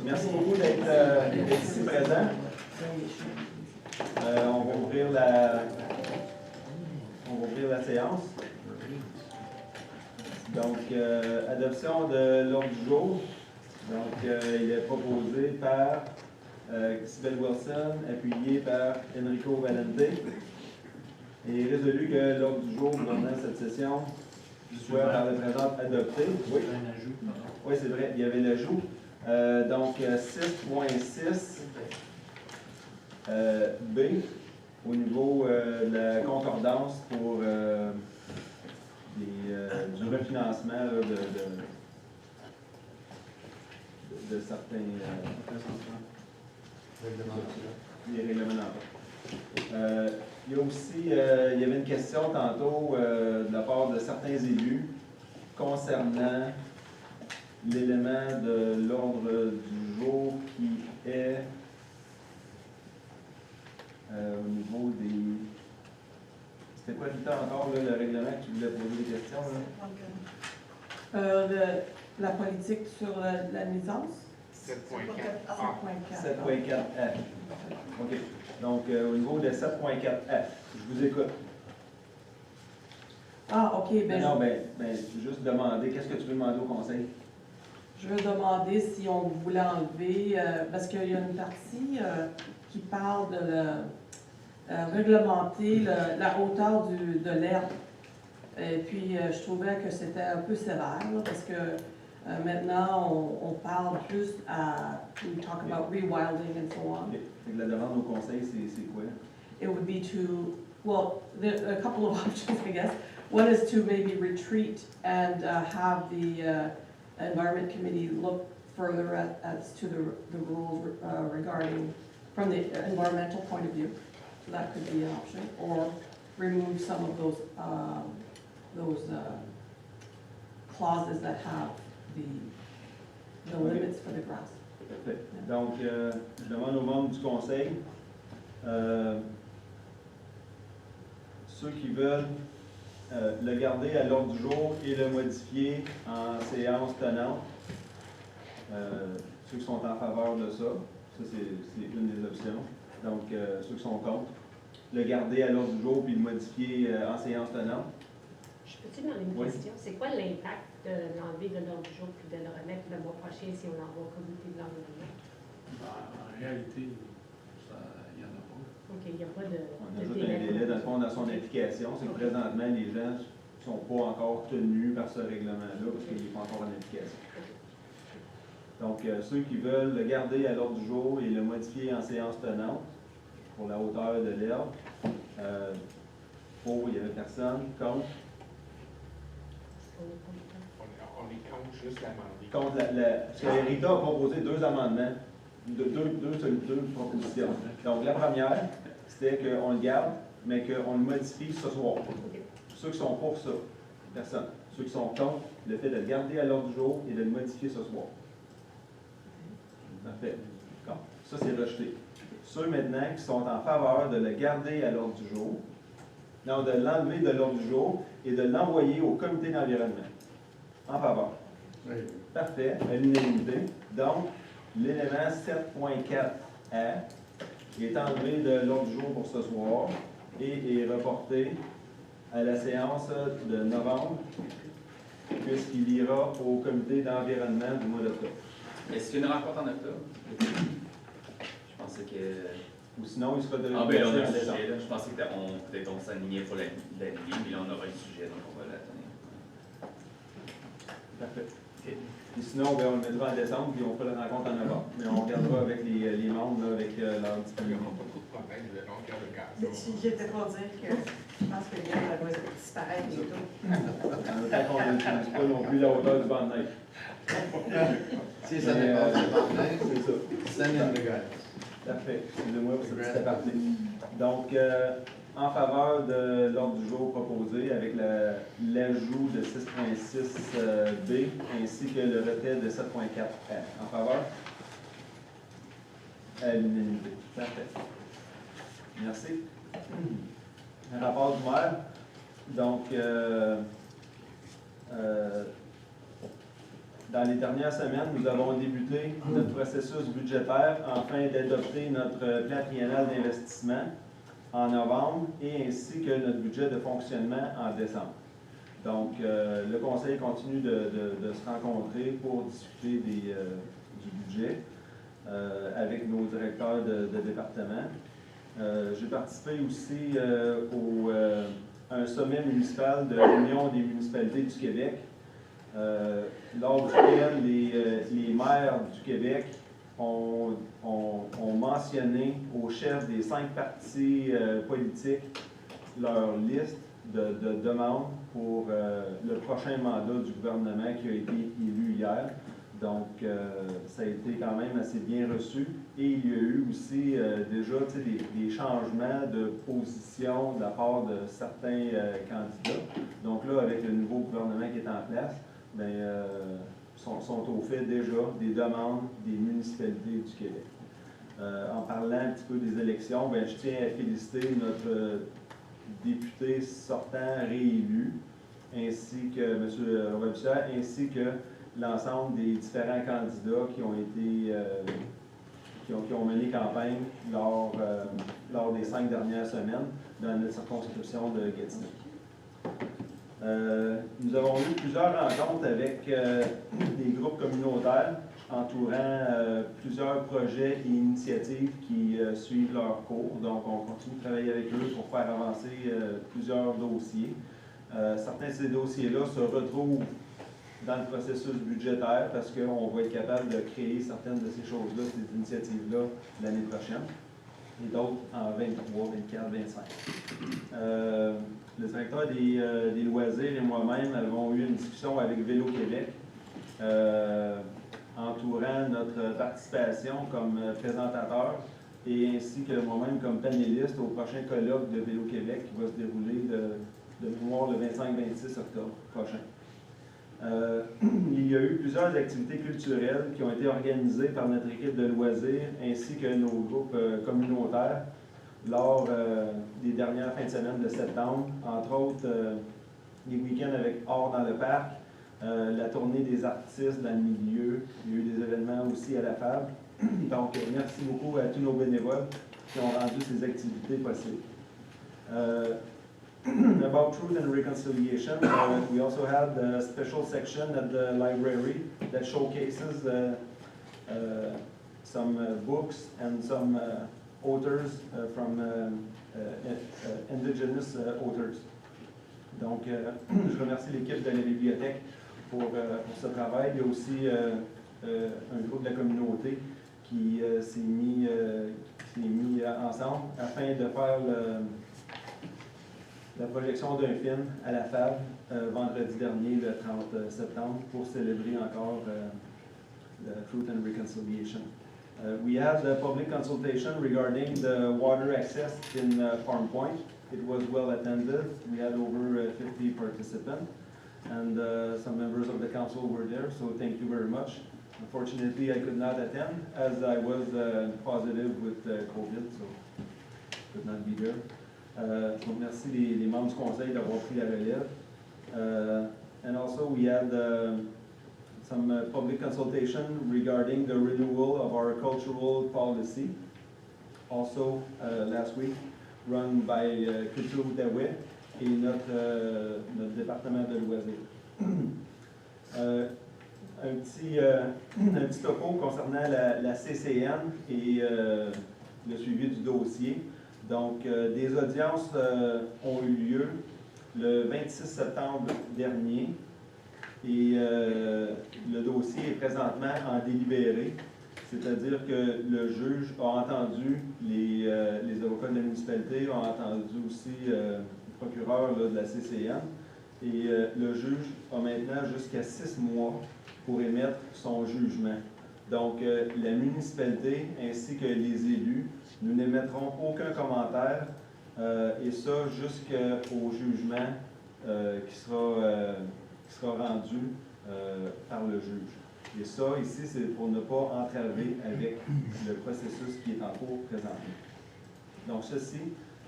Merci beaucoup d'être ici présent. On va ouvrir la séance. Donc, adoption de l'ordre du jour. Donc, il est proposé par Sybelle Wilson, appuyé par Enrico Valente. Et résolu que l'ordre du jour pendant cette session soit par le présent adopté. Oui, oui c'est vrai, il y avait l'ajout. Donc, 6.6 B, au niveau de la concordance pour du refinancement là, de certains les règlements d'emploi. Il y a aussi, il y avait une question tantôt de la part de certains élus concernant l'élément de l'ordre du jour qui est au niveau des... C'était quoi, Rita, encore, là, le règlement que tu voulais poser des questions? Là? La politique sur la nuisance. 7.4. 7.4F. OK. Donc, au niveau de 7.4F, je vous écoute. Ah, OK. Non, juste demander, qu'est-ce que tu veux demander au conseil? Je veux demander si on voulait enlever, parce qu'il y a une partie qui parle de réglementer la hauteur de l'herbe. Et puis, je trouvais que c'était un peu sévère, là, parce que maintenant, on parle plus à, we talk about rewilding and so on. Okay. La demande au conseil, c'est quoi? It would be to, well, there are a couple of options, I guess. One is to maybe retreat and have the Environment Committee look further as to the rules regarding, from the environmental point of view. So that could be an option, or remove some of those clauses that have the limits for the grass. Parfait. Donc, je demande aux membres du conseil, ceux qui veulent le garder à l'ordre du jour et le modifier en séance tenante, ceux qui sont en faveur de ça, c'est une des options. Donc, ceux qui sont contre, le garder à l'ordre du jour puis le modifier en séance tenante. Je peux-tu demander une question? C'est quoi l'impact de l'enlever de l'ordre du jour puis de le remettre le mois prochain si on l'envoie au comité de l'environnement? En réalité, il n'y en a pas. OK, il n'y a pas de On ajoute un délai dans le fond dans son application. C'est que présentement, les gens ne sont pas encore tenus par ce règlement-là parce qu'il n'est pas encore en application. Donc, ceux qui veulent le garder à l'ordre du jour et le modifier en séance tenante pour la hauteur de l'herbe, pour, il n'y avait personne. Contre? On est contre juste l'amendement. Contre parce que Rita a proposé deux amendements, deux propositions. Donc, la première, c'était qu'on le garde, mais qu'on le modifie ce soir. Ceux qui sont pour ça, personne. Ceux qui sont contre le fait de le garder à l'ordre du jour et de le modifier ce soir. Parfait. Bon, ça, c'est rejeté. Ceux maintenant qui sont en faveur de le garder à l'ordre du jour, non, de l'enlever de l'ordre du jour et de l'envoyer au comité d'environnement. En faveur. Oui. Parfait, à l'unanimité. Donc, l'élément 7.4A est enlevé de l'ordre du jour pour ce soir et est reporté à la séance de novembre, puisqu'il ira au comité d'environnement du mois d'octobre. Est-ce qu'il y a une rencontre en octobre? Je pensais que... Ou sinon, il sera de Ah, ben là, on a en un décembre. sujet, là. Je pensais que peut-être on s'alignait pour la ligne, mais là, on aura un sujet, donc on va l'attendre. Parfait. Et sinon, ben, on le mettra en décembre, puis on fera la rencontre en novembre. Mais on regardera avec les membres, là, avec leur Il n'y aura disponibilité. pas trop de problème, le long cœur de gaz. J'étais pour dire que je pense que l'herbe va disparaître bientôt. En autant qu'on ne n'utilise pas non plus la hauteur du banc de neige. Si ça dépasse le partenaire, C'est ça. ça vient de gaz. Parfait. Excusez-moi pour cette petite aparté. Donc, en faveur de l'ordre du jour proposé avec l'ajout de 6.6B ainsi que le retrait de 7.4F. En faveur? À l'unanimité. Parfait. Merci. Un rapport du maire. Donc, dans les dernières semaines, nous avons débuté notre processus budgétaire afin d'adopter notre plan triennal d'investissement en novembre et ainsi que notre budget de fonctionnement en décembre. Donc, le Conseil continue de se rencontrer pour discuter du budget avec nos directeurs de département. J'ai participé aussi à un sommet municipal de l'Union des municipalités du Québec, lors duquel les maires du Québec ont mentionné aux chefs des 5 partis politiques leur liste de demandes pour le prochain mandat du gouvernement qui a été élu hier. Donc, ça a été quand même assez bien reçu. Et il y a eu aussi déjà des changements de position de la part de certains candidats. Donc là, avec le nouveau gouvernement qui est en place, bien, sont au fait déjà des demandes des municipalités du Québec. En parlant un petit peu des élections, bien, je tiens à féliciter notre député sortant réélu, ainsi que M. Robert, ainsi que l'ensemble des différents candidats qui ont été qui ont mené campagne lors des 5 dernières semaines dans notre circonscription de Gatineau. Nous avons eu plusieurs rencontres avec des groupes communautaires entourant plusieurs projets et initiatives qui suivent leur cours. Donc, on continue de travailler avec eux pour faire avancer plusieurs dossiers. Certains de ces dossiers-là se retrouvent dans le processus budgétaire parce qu'on va être capable de créer certaines de ces choses-là, ces initiatives-là, l'année prochaine, et d'autres en 23, 24, 25. Le directeur des loisirs et moi-même avons eu une discussion avec Vélo Québec entourant notre participation comme présentateur et ainsi que moi-même comme panéliste au prochain colloque de Vélo Québec qui va se dérouler de mémoire le 25-26 octobre prochain. Il y a eu plusieurs activités culturelles qui ont été organisées par notre équipe de loisirs ainsi que nos groupes communautaires lors des dernières fins de semaine de septembre, entre autres les week-ends avec Art dans le parc, la tournée des artistes dans le milieu, il y a eu des événements aussi à la FAB. Donc, merci beaucoup à tous nos bénévoles qui ont rendu ces activités possibles. About Truth and Reconciliation, we also had a special section at the library that showcases some books and some authors from indigenous authors. Donc, je remercie l'équipe de la bibliothèque pour ce travail. Il y a aussi un groupe de la communauté qui s'est mis ensemble afin de faire la projection d'un film à la FAB vendredi dernier, le 30 septembre, pour célébrer encore the Truth and Reconciliation. We had a public consultation regarding the water access in Farm Point. It was well attended. We had over 50 participants, and some members of the council were there, so thank you very much. Unfortunately, I could not attend as I was positive with COVID, so could not be there. Donc merci les membres du conseil d'avoir pris la relève. And also we had some public consultation regarding the renewal of our cultural policy. Also last week, run by Culture Outaouais et notre département de loisirs. Un petit topo concernant la CCN et le suivi du dossier. Donc, des audiences ont eu lieu le 26 septembre dernier et le dossier est présentement en délibéré, c'est-à-dire que le juge a entendu les avocats de la municipalité, ont entendu aussi le procureur de la CCN et le juge a maintenant jusqu'à 6 mois pour émettre son jugement. Donc, la municipalité ainsi que les élus, nous n'émettrons aucun commentaire et ça jusqu'au jugement qui sera rendu par le juge. Et ça, ici, c'est pour ne pas entraver avec le processus qui est en cours présentement. Donc, ceci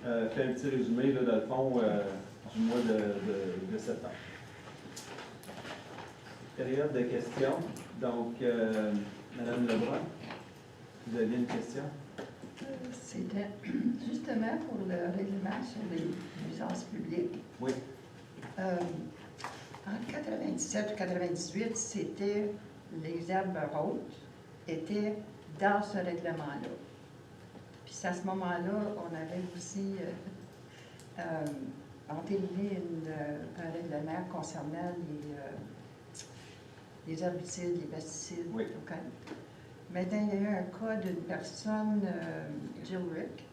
fait un petit résumé, là, dans le fond, du mois de septembre. période de questions. Donc, Madame Lebrun, vous aviez une question? C'était justement pour le règlement sur les nuisances publiques. Oui. En 97 ou 98, c'était les herbes hautes étaient dans ce règlement-là. Puis à ce moment-là, on avait aussi entériné un règlement concernant les herbicides, les pesticides. Oui. OK? Maintenant, il y a eu un cas d'une personne, Jill Rick,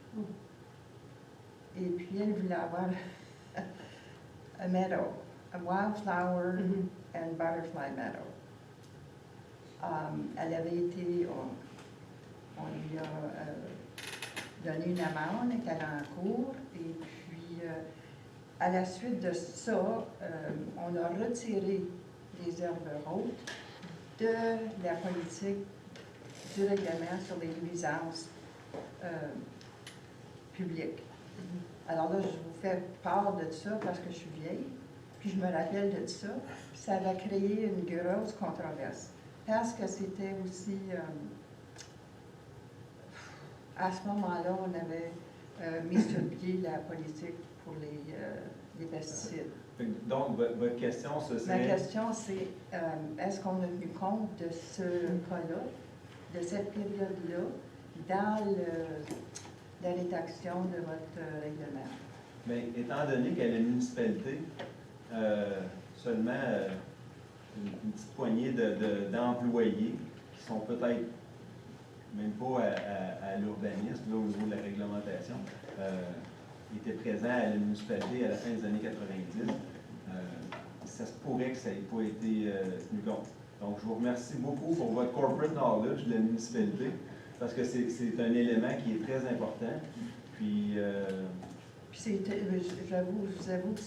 et puis elle voulait avoir a meadow, a wildflower and butterfly meadow. Elle avait été, on lui a donné une amende, elle était en cours, et puis à la suite de ça, on a retiré les herbes hautes de la politique du règlement sur les nuisances publiques. Alors là, je vous fais part de ça parce que je suis vieille, puis je me rappelle de ça. Ça va créer une grosse controverse. Parce que c'était aussi, à ce moment-là, on avait mis sur pied la politique pour les pesticides. Donc, votre question, ce Ma serait... question, c'est est-ce qu'on a tenu compte de ce cas-là, de cette période-là, dans la rédaction de votre règlement? Bien, étant donné qu'à la municipalité, seulement une petite poignée d'employés qui sont peut-être même pas à l'urbanisme, là, au niveau de la réglementation, étaient présents à la municipalité à la fin des années 90, ça se pourrait que ça n'ait pas été tenu compte. Donc, je vous remercie beaucoup pour votre corporate knowledge de la municipalité, parce que c'est un élément qui est très important. Puis je vous avoue que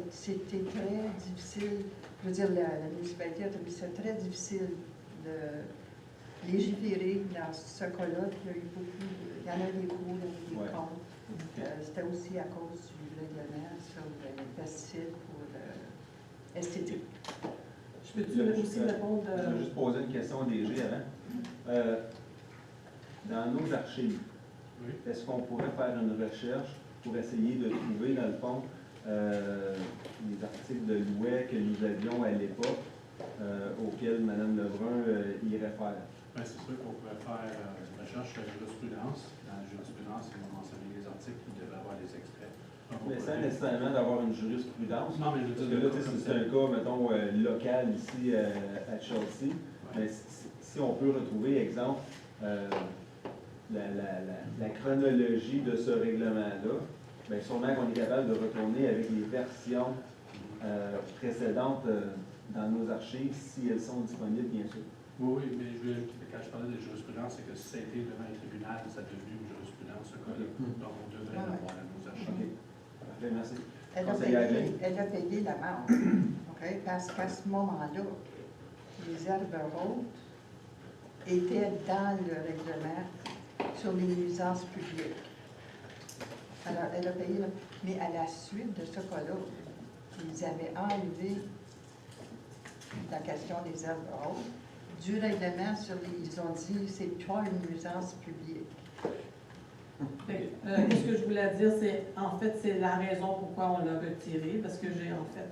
c'était très difficile. Je veux dire, la municipalité a trouvé ça très difficile de légiférer dans ce cas-là. Il y en a des pour, il y en a des contre. C'était aussi à cause du règlement sur les pesticides pour esthétique. Je peux-tu aussi répondre? Je vais juste poser une question au DG avant. Dans nos archives, est-ce qu'on pourrait faire une recherche pour essayer de trouver, dans le fond, les articles de l'UE que nous avions à l'époque, auxquels Mme Lebrun irait faire? Bien, c'est sûr qu'on pourrait faire une recherche sur la jurisprudence. Dans la jurisprudence, ils vont mentionner les articles qui devaient avoir des extraits. Mais sans nécessairement d'avoir une jurisprudence. Non, mais Parce que là, c'est un cas, mettons, local ici à Chelsea. Ouais. Mais si on peut retrouver, exemple, la chronologie de ce règlement-là, bien sûrement qu'on est capable de retourner avec les versions précédentes dans nos archives, si elles sont disponibles, bien sûr. Oui, mais quand je parlais de jurisprudence, c'est que si ça a été devant les tribunaux, ça a devenu une jurisprudence, ce cas-là. Donc, on devrait l'avoir à nos archives. OK. Parfait, merci. Elle a payé l'amende, okay? Parce qu'à ce moment-là, les herbes hautes étaient dans le règlement sur les nuisances publiques. Alors, elle a payé, mais à la suite de ce cas-là, ils avaient enlevé la question des herbes hautes du règlement sur les, ils ont dit, c'est pas une nuisance publique. Ce que je voulais dire, c'est, en fait, c'est la raison pourquoi on l'a retiré, parce que j'ai, en fait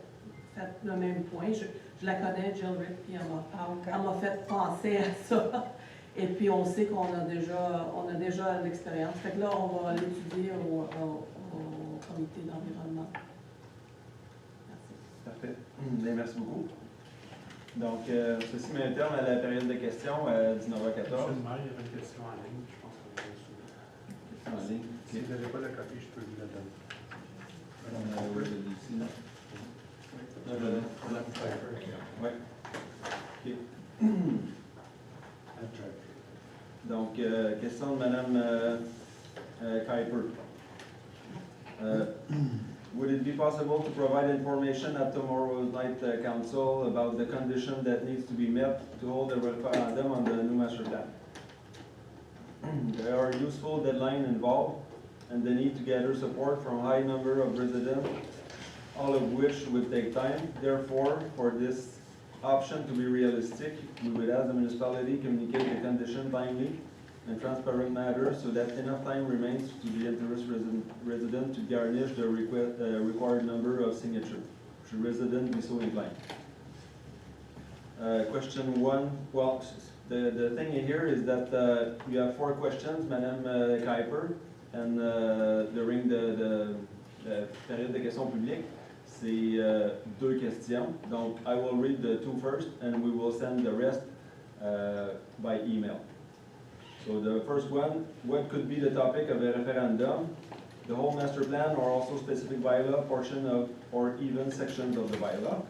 le même point. Je la connais, Jill Rick, puis elle m'a fait penser à ça. Et puis, on sait qu'on a déjà l'expérience. Fait que là, on va l'étudier au comité d'environnement. Merci. Parfait. Bien, merci beaucoup. Donc, ceci met un terme à la période de questions à 19h14. Monsieur le maire, il y avait une question en ligne, je pense qu'on va soumettre. En ligne. Si vous n'avez pas la copie, je peux vous la donner. Oui, je l'ai ici, là. Oui. OK. Donc, question de Mme Kuiper. Would it be possible to provide information at tomorrow's night council about the condition that needs to be met to hold a referendum on the new master plan? There are useful deadlines involved and the need to gather support from a high number of residents, all of which would take time. Therefore, for this option to be realistic, we would ask the municipality communicate the condition timely and transparent manner so that enough time remains to the interested resident to garnish the required number of signatures, should resident be so inclined. Question 1, well, the thing here is that you have 4 questions, Madame Kuiper, and during the période de questions publiques, c'est 2 questions. Donc, I will read the 2 first, and we will send the rest by email. So the first one, what could be the topic of a referendum? The whole master plan or also specific bylaw portion of, or even sections of the bylaw?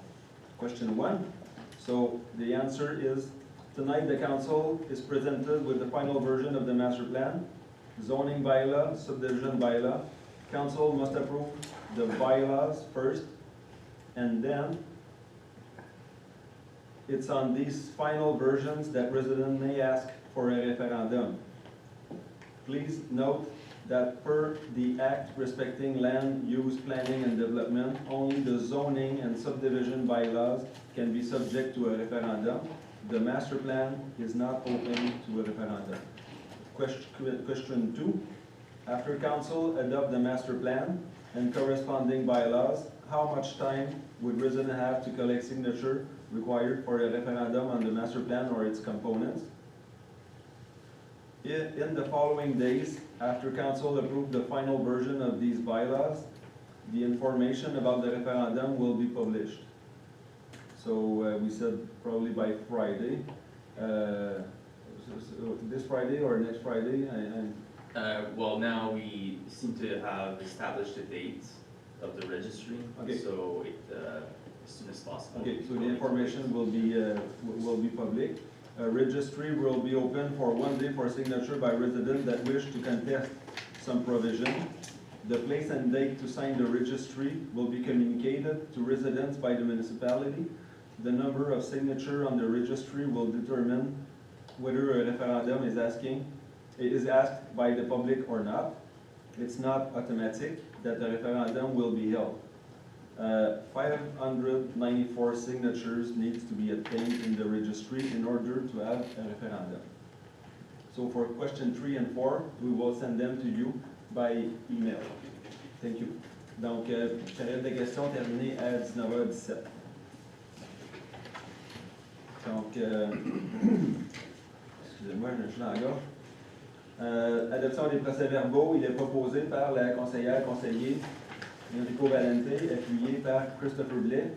Question 1. So the answer is, tonight the council is presented with the final version of the master plan, zoning bylaw, subdivision bylaw. Council must approve the bylaws first, and then it's on these final versions that residents may ask for a referendum. Please note that per the Act respecting land use planning and development, only the zoning and subdivision bylaws can be subject to a referendum. The master plan is not open to a referendum. Question 2. After council adopt the master plan and corresponding bylaws, how much time would residents have to collect signature required for a referendum on the master plan or its components? In the following days, after council approved the final version of these bylaws, the information about the referendum will be published. So we said probably by Friday. This Friday or next Friday? Well, now we seem to have established a date of the registry, Okay. so as soon as possible. Okay, so the information will be public. A registry will be open for 1 day for signature by residents that wish to contest some provision. The place and date to sign the registry will be communicated to residents by the municipality. The number of signature on the registry will determine whether a referendum is asked by the public or not. It's not automatic that the referendum will be held. 594 signatures needs to be obtained in the registry in order to have a referendum. So for question 3 and 4, we will send them to you by email. Thank you. Donc, période de questions terminée à 19h17. Donc, excusez-moi, je suis dans la gorge. Adoption des procès-verbaux, il est proposé par la conseiller Enrico Valente, appuyé par Christopher Blais.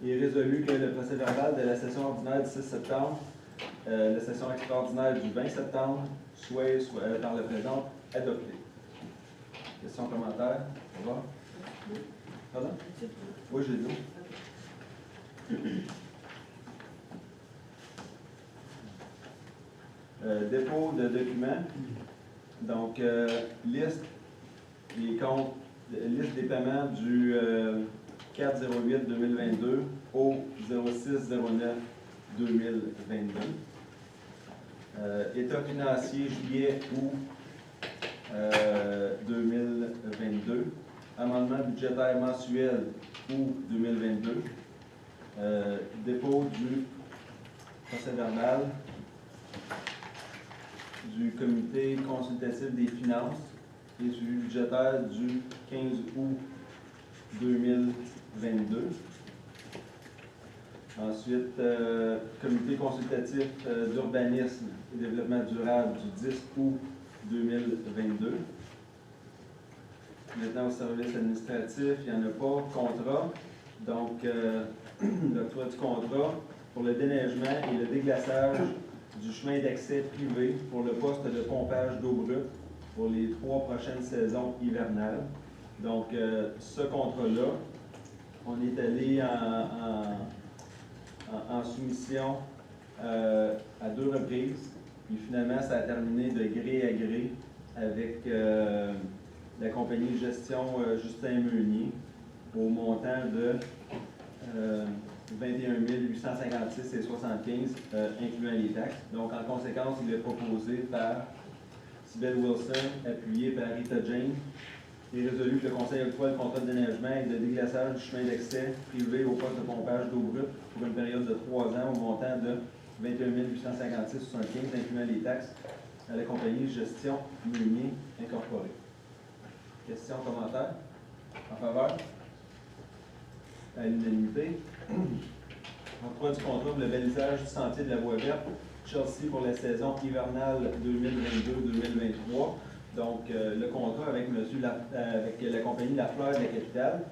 Il est résolu que le procès-verbal de la session ordinaire du 6 septembre, la session extraordinaire du 20 septembre, soit par le présent adopté. Questions, commentaires? Au revoir. Pardon? Oui, j'ai dit. Dépôt de documents. Donc, liste des comptes, liste des paiements du 4/08/2022 au 06/09/2022. État financier juillet-août 2022. Amendement budgétaire mensuel août 2022. Dépôt du procès-verbal du comité consultatif des finances et suivi budgétaire du 15 août 2022. Ensuite, comité consultatif d'urbanisme et développement durable du 10 août 2022. Maintenant, au service administratif, il n'y en a pas. Contrat. Donc, l'octroi du contrat pour le déneigement et le déglaçage du chemin d'accès privé pour le poste de pompage d'eau brute pour les 3 prochaines saisons hivernales. Donc, ce contrat-là, on est allé en soumission à 2 reprises. Puis finalement, ça a terminé de gré à gré avec la compagnie de gestion Justin Meunier au montant de 21 856,75 incluant les taxes. Donc, en conséquence, il est proposé par Sybelle Wilson, appuyé par Rita Jane, Il est résolu que le Conseil octroie le contrat de déneigement et de déglaçage du chemin d'accès privé au poste de pompage d'eau brute pour une période de 3 ans au montant de 21 856,75, incluant les taxes à la compagnie Gestion Meunier Incorporée. Questions, commentaires? En faveur? À l'unanimité. Octroi du contrat pour le balisage du sentier de la voie verte Chelsea pour la saison hivernale 2022-2023. Donc, le contrat avec la compagnie La Fleur de la Capitale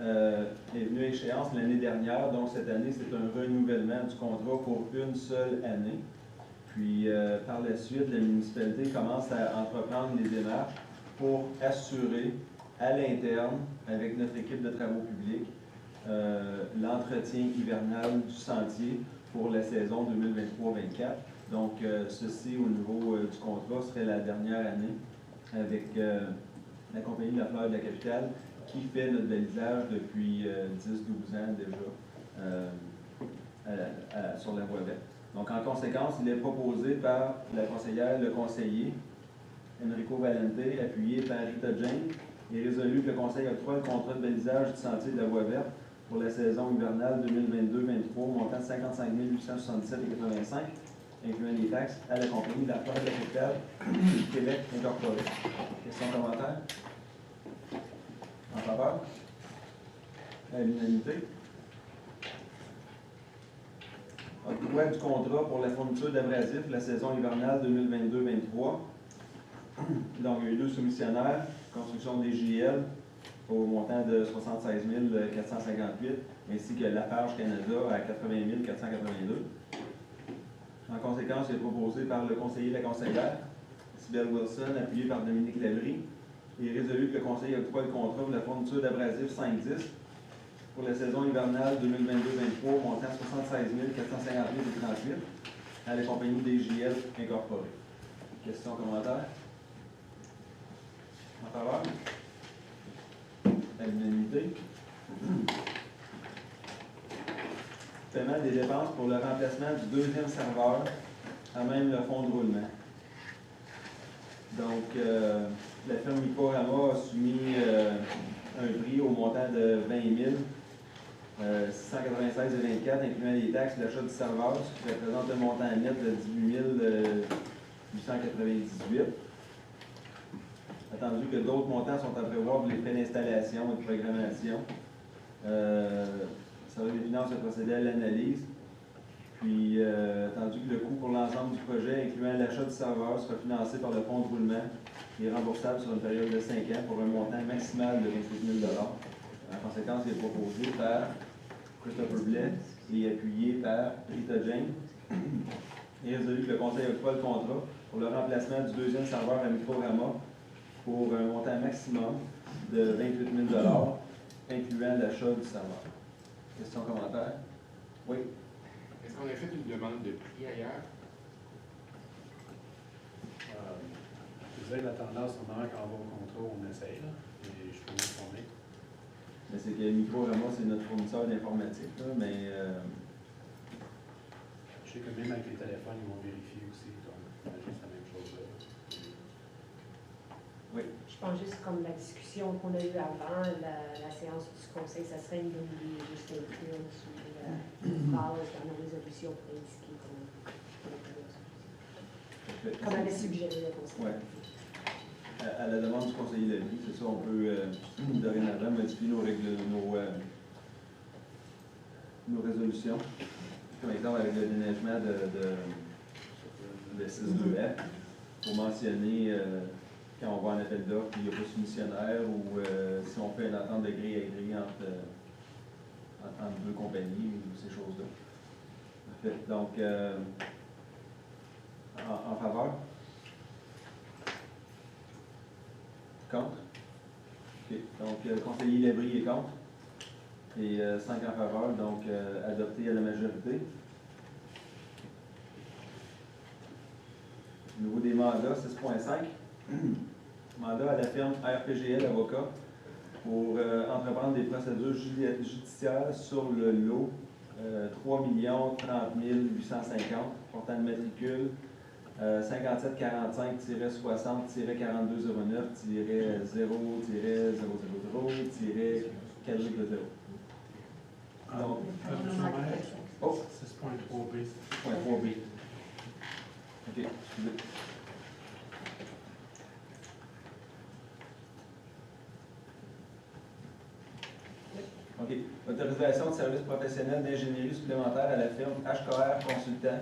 est venu à échéance l'année dernière. Donc, cette année, c'est un renouvellement du contrat pour une seule année. Puis, par la suite, la municipalité commence à entreprendre les démarches pour assurer à l'interne, avec notre équipe de travaux publics, l'entretien hivernal du sentier pour la saison 2023-24. Donc, ceci, au niveau du contrat, serait la dernière année avec la compagnie de La Fleur de la Capitale qui fait notre balisage depuis 10-12 ans déjà sur la voie verte. Donc, en conséquence, il est proposé par la conseillère, le conseiller, Enrico Valente, appuyé par Rita Jane. Il est résolu que le Conseil octroie le contrat de balisage du sentier de la voie verte pour la saison hivernale 2022-23, montant de 55 877,85, incluant les taxes, à la compagnie de La Fleur de la Capitale du Québec Incorporé. Questions, commentaires? En faveur? À l'unanimité. Octroi du contrat pour la fourniture d'abrasifs la saison hivernale 2022-23. Donc, il y a eu 2 soumissionnaires, construction des JL au montant de 76 458, ainsi que Lafarge Canada à 80 482. En conséquence, il est proposé par le conseiller et la conseillère, Sybelle Wilson, appuyé par Dominique Labrie. Il est résolu que le conseil octroie le contrat pour la fourniture d'abrasifs 5-10 pour la saison hivernale 2022-23, montant 76 458,38 à la compagnie DJL Incorporée. Questions, commentaires? En faveur? À l'unanimité. Paiement des dépenses pour le remplacement du 2e serveur à même le fonds de roulement. Donc, la firme Micorama a soumis un prix au montant de 20 696,24, incluant les taxes, l'achat du serveur, ce qui représente un montant net de 18 898. Attendu que d'autres montants sont à prévoir pour les frais d'installation et de programmation. Le service des finances a procédé à l'analyse. Puis, attendu que le coût pour l'ensemble du projet, incluant l'achat du serveur, sera financé par le fonds de roulement et remboursable sur une période de 5 ans pour un montant maximal de 28 000 En conséquence, il est proposé par Christopher Blais et appuyé par Rita Jane. Il est résolu que le Conseil octroie le contrat pour le remplacement du 2e serveur à Micorama pour un montant maximum de 28 000 incluant l'achat du serveur. Questions, commentaires? Oui? Est-ce qu'on a fait une demande de prix ailleurs? Je disais, la tendance, au moment qu'on va au contrat, on essaye, là, et je peux vous informer. Mais c'est que Micorama, c'est notre fournisseur d'informatique, là, mais Je sais que même avec les téléphones, ils vont vérifier aussi, donc j'imagine que c'est la même chose là. oui. Je pense juste comme la discussion qu'on a eue avant, la séance du conseil, ça serait une bonne idée juste d'inclure sur la base dans nos résolutions pour indiquer comme avait suggéré le conseil. Ouais. À la demande du conseiller Labrie, c'est ça, on peut dorénavant modifier nos règles, nos résolutions. Comme exemple avec le déneigement de 6-2F, pour mentionner quand on va en appel d'offres, il n'y a pas de soumissionnaire ou si on fait une entente de grille à grille entre 2 compagnies ou ces choses-là. Parfait. Donc, en faveur? Contre? OK. Donc, le conseiller Labrie est contre. Et 5 en faveur, donc adopté à la majorité. Au niveau des mandats, 6.5. Mandat à la firme RPGL Avocat pour entreprendre des procédures judiciaires sur le lot 3 030 850 portant le matricule 5745-60-4209-0-000-4 Donc, oh, 6.3B. point 4B. OK, excusez. OK. Autorisation de service professionnel d'ingénierie supplémentaire à la firme HKR Consultant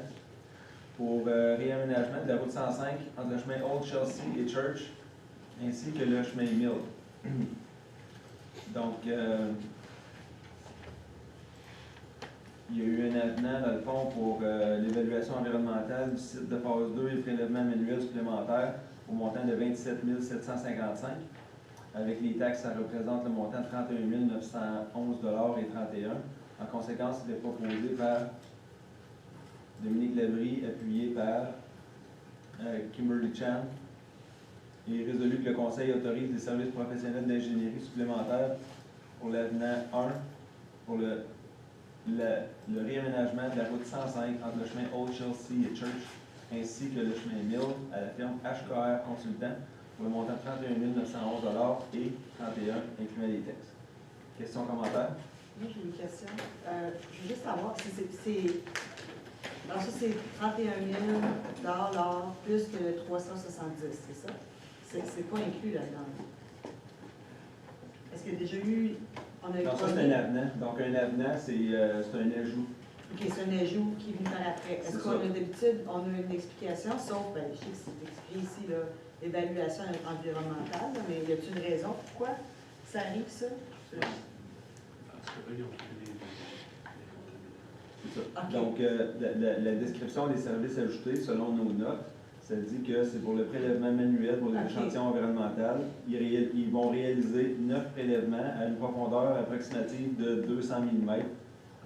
pour réaménagement de la route 105 entre le chemin Old Chelsea et Church, ainsi que le chemin Mill. Donc, il y a eu un avenant, dans le fond, pour l'évaluation environnementale du site de phase 2 et le prélèvement manuel supplémentaire au montant de 27 755. Avec les taxes, ça représente le montant de 31 911,31 $. En conséquence, il est proposé par Dominique Labrie, appuyé par Kimberly Chan. Il est résolu que le Conseil autorise des services professionnels d'ingénierie supplémentaires pour l'avenant 1 pour le réaménagement de la route 105 entre le chemin Old Chelsea et Church, ainsi que le chemin Mill à la firme HKR Consultant pour le montant de 31 911 $ et 31 incluant les taxes. Questions, commentaires? Moi, j'ai une question. Je veux juste savoir si c'est. Alors, ça, c'est 31 000 plus que 370, c'est ça? C'est pas inclus là-dedans. Est-ce qu'il y a déjà eu. On a eu Non, ça, c'est un avenant. Donc, un avenant, c'est un ajout. OK, c'est un ajout qui est venu par après. Est-ce qu'on a d'habitude, on a une explication, sauf, ben, je sais que c'est expliqué ici, là, l'évaluation environnementale, là, mais y a-t-il une raison pourquoi ça arrive, ça? Parce que eux, ils ont trouvé des C'est ça. OK. Donc, la description des services ajoutés, selon nos notes, ça dit que c'est pour le prélèvement manuel, pour les OK. échantillons environnementaux. Ils vont réaliser 9 prélèvements à une profondeur approximative de 200 mm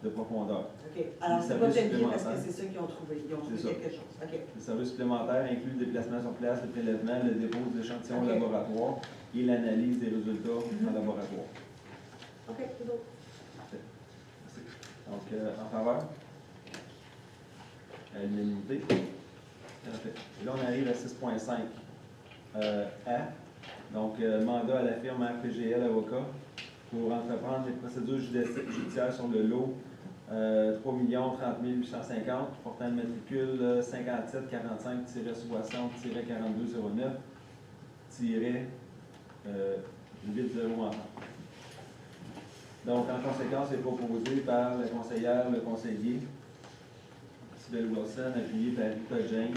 de profondeur. OK. Alors, c'est pas planifié parce que c'est ça qu'ils ont trouvé. Ils ont trouvé C'est ça. quelque chose. OK. Les services supplémentaires incluent le déplacement sur place, le prélèvement, le dépôt des échantillons OK. au laboratoire et l'analyse des résultats en laboratoire. OK, c'est bon. Parfait. Merci. Donc, en faveur? À l'unanimité? Parfait. Et là, on arrive à 6.5 A. Donc, mandat à la firme RPGL Avocat pour entreprendre les procédures judiciaires sur le lot 3 30 850 portant le matricule 57 45 60 42 09 80 enfants. Donc, en conséquence, c'est proposé par la conseillère, le conseiller, Sybelle Wilson, appuyé par Rita Jane.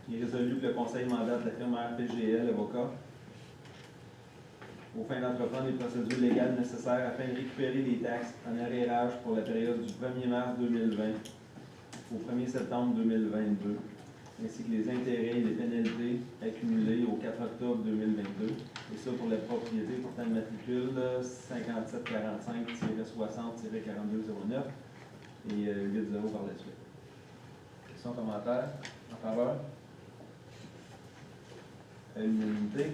Il est résolu que le conseil mandate la firme RPGL Avocat aux fins d'entreprendre les procédures légales nécessaires afin de récupérer les taxes en arréarage pour la période du 1er mars 2020 au 1er septembre 2022, ainsi que les intérêts et les pénalités accumulées au 4 octobre 2022, et ça pour la propriété portant le matricule 5745-60-4209 et 80 par la suite. Questions, commentaires? En faveur? À l'unanimité.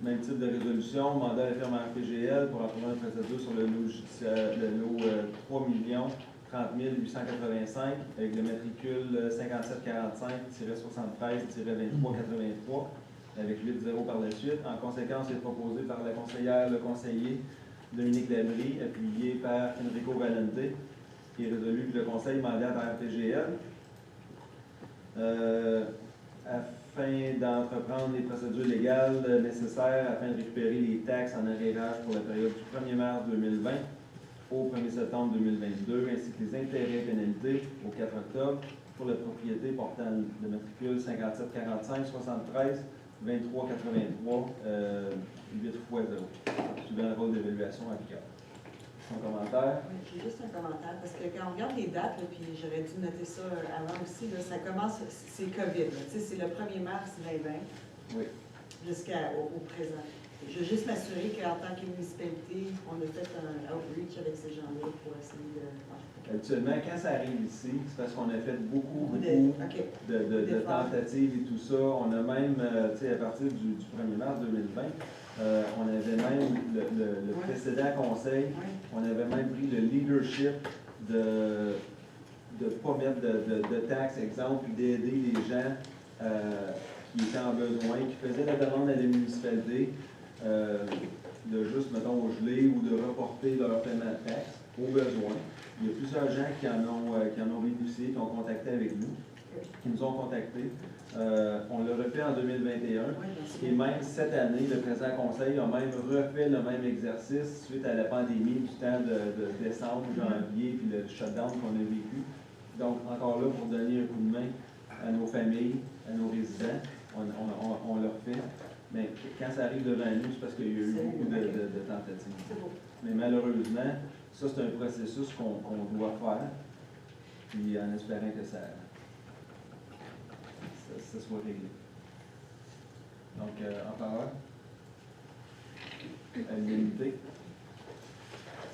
Même type de résolution, mandat à la firme RPGL pour approuver une procédure sur le lot 3 30 885 avec le matricule 5745-73-2383 avec 8-0 par la suite. En conséquence, il est proposé par la conseillère, le conseiller Dominique Labrie, appuyé par Enrico Valente, qui est résolu que le conseil mandate à RPGL afin d'entreprendre les procédures légales nécessaires afin de récupérer les taxes en arréarage pour la période du 1er mars 2020 au 1er septembre 2022, ainsi que les intérêts et pénalités au 4 octobre pour la propriété portant le matricule 5745 73 23 83 8 x 0, suivant le rôle d'évaluation applicable. Son commentaire? Oui, j'ai juste un commentaire, parce que quand on regarde les dates, là, puis j'aurais dû noter ça avant aussi, là, ça commence, c'est COVID, là, tu sais, c'est le 1er mars 2020 Oui. jusqu'au présent. Je veux juste m'assurer qu'en tant que municipalité, on a fait un outreach avec ces gens-là pour essayer de... Habituellement, quand ça arrive ici, c'est parce qu'on a fait beaucoup OK. de tentatives et tout ça. On a même, tu sais, à partir du 1er mars 2020, on avait même le précédent conseil, Oui. on avait même pris le leadership de ne pas mettre de taxes, exemple, d'aider les gens qui étaient en besoin, qui faisaient la demande à la municipalité, de juste, mettons, geler ou de reporter leur paiement de taxes au besoin. Il y a plusieurs gens qui en ont bénéficié, qui ont contacté avec nous, qui nous ont contactés. On l'a refait en 2021. Et même cette année, le président conseil a même refait le même exercice suite à la pandémie du temps de décembre, janvier, puis le shutdown qu'on a vécu. Donc, encore là, pour donner un coup de main à nos familles, à nos résidents, on le refait. Mais quand ça arrive devant nous, c'est parce qu'il y a eu beaucoup de tentatives. Mais malheureusement, ça, c'est un processus qu'on doit faire, puis en espérant que ça soit réglé. Donc, en parole, à l'unité.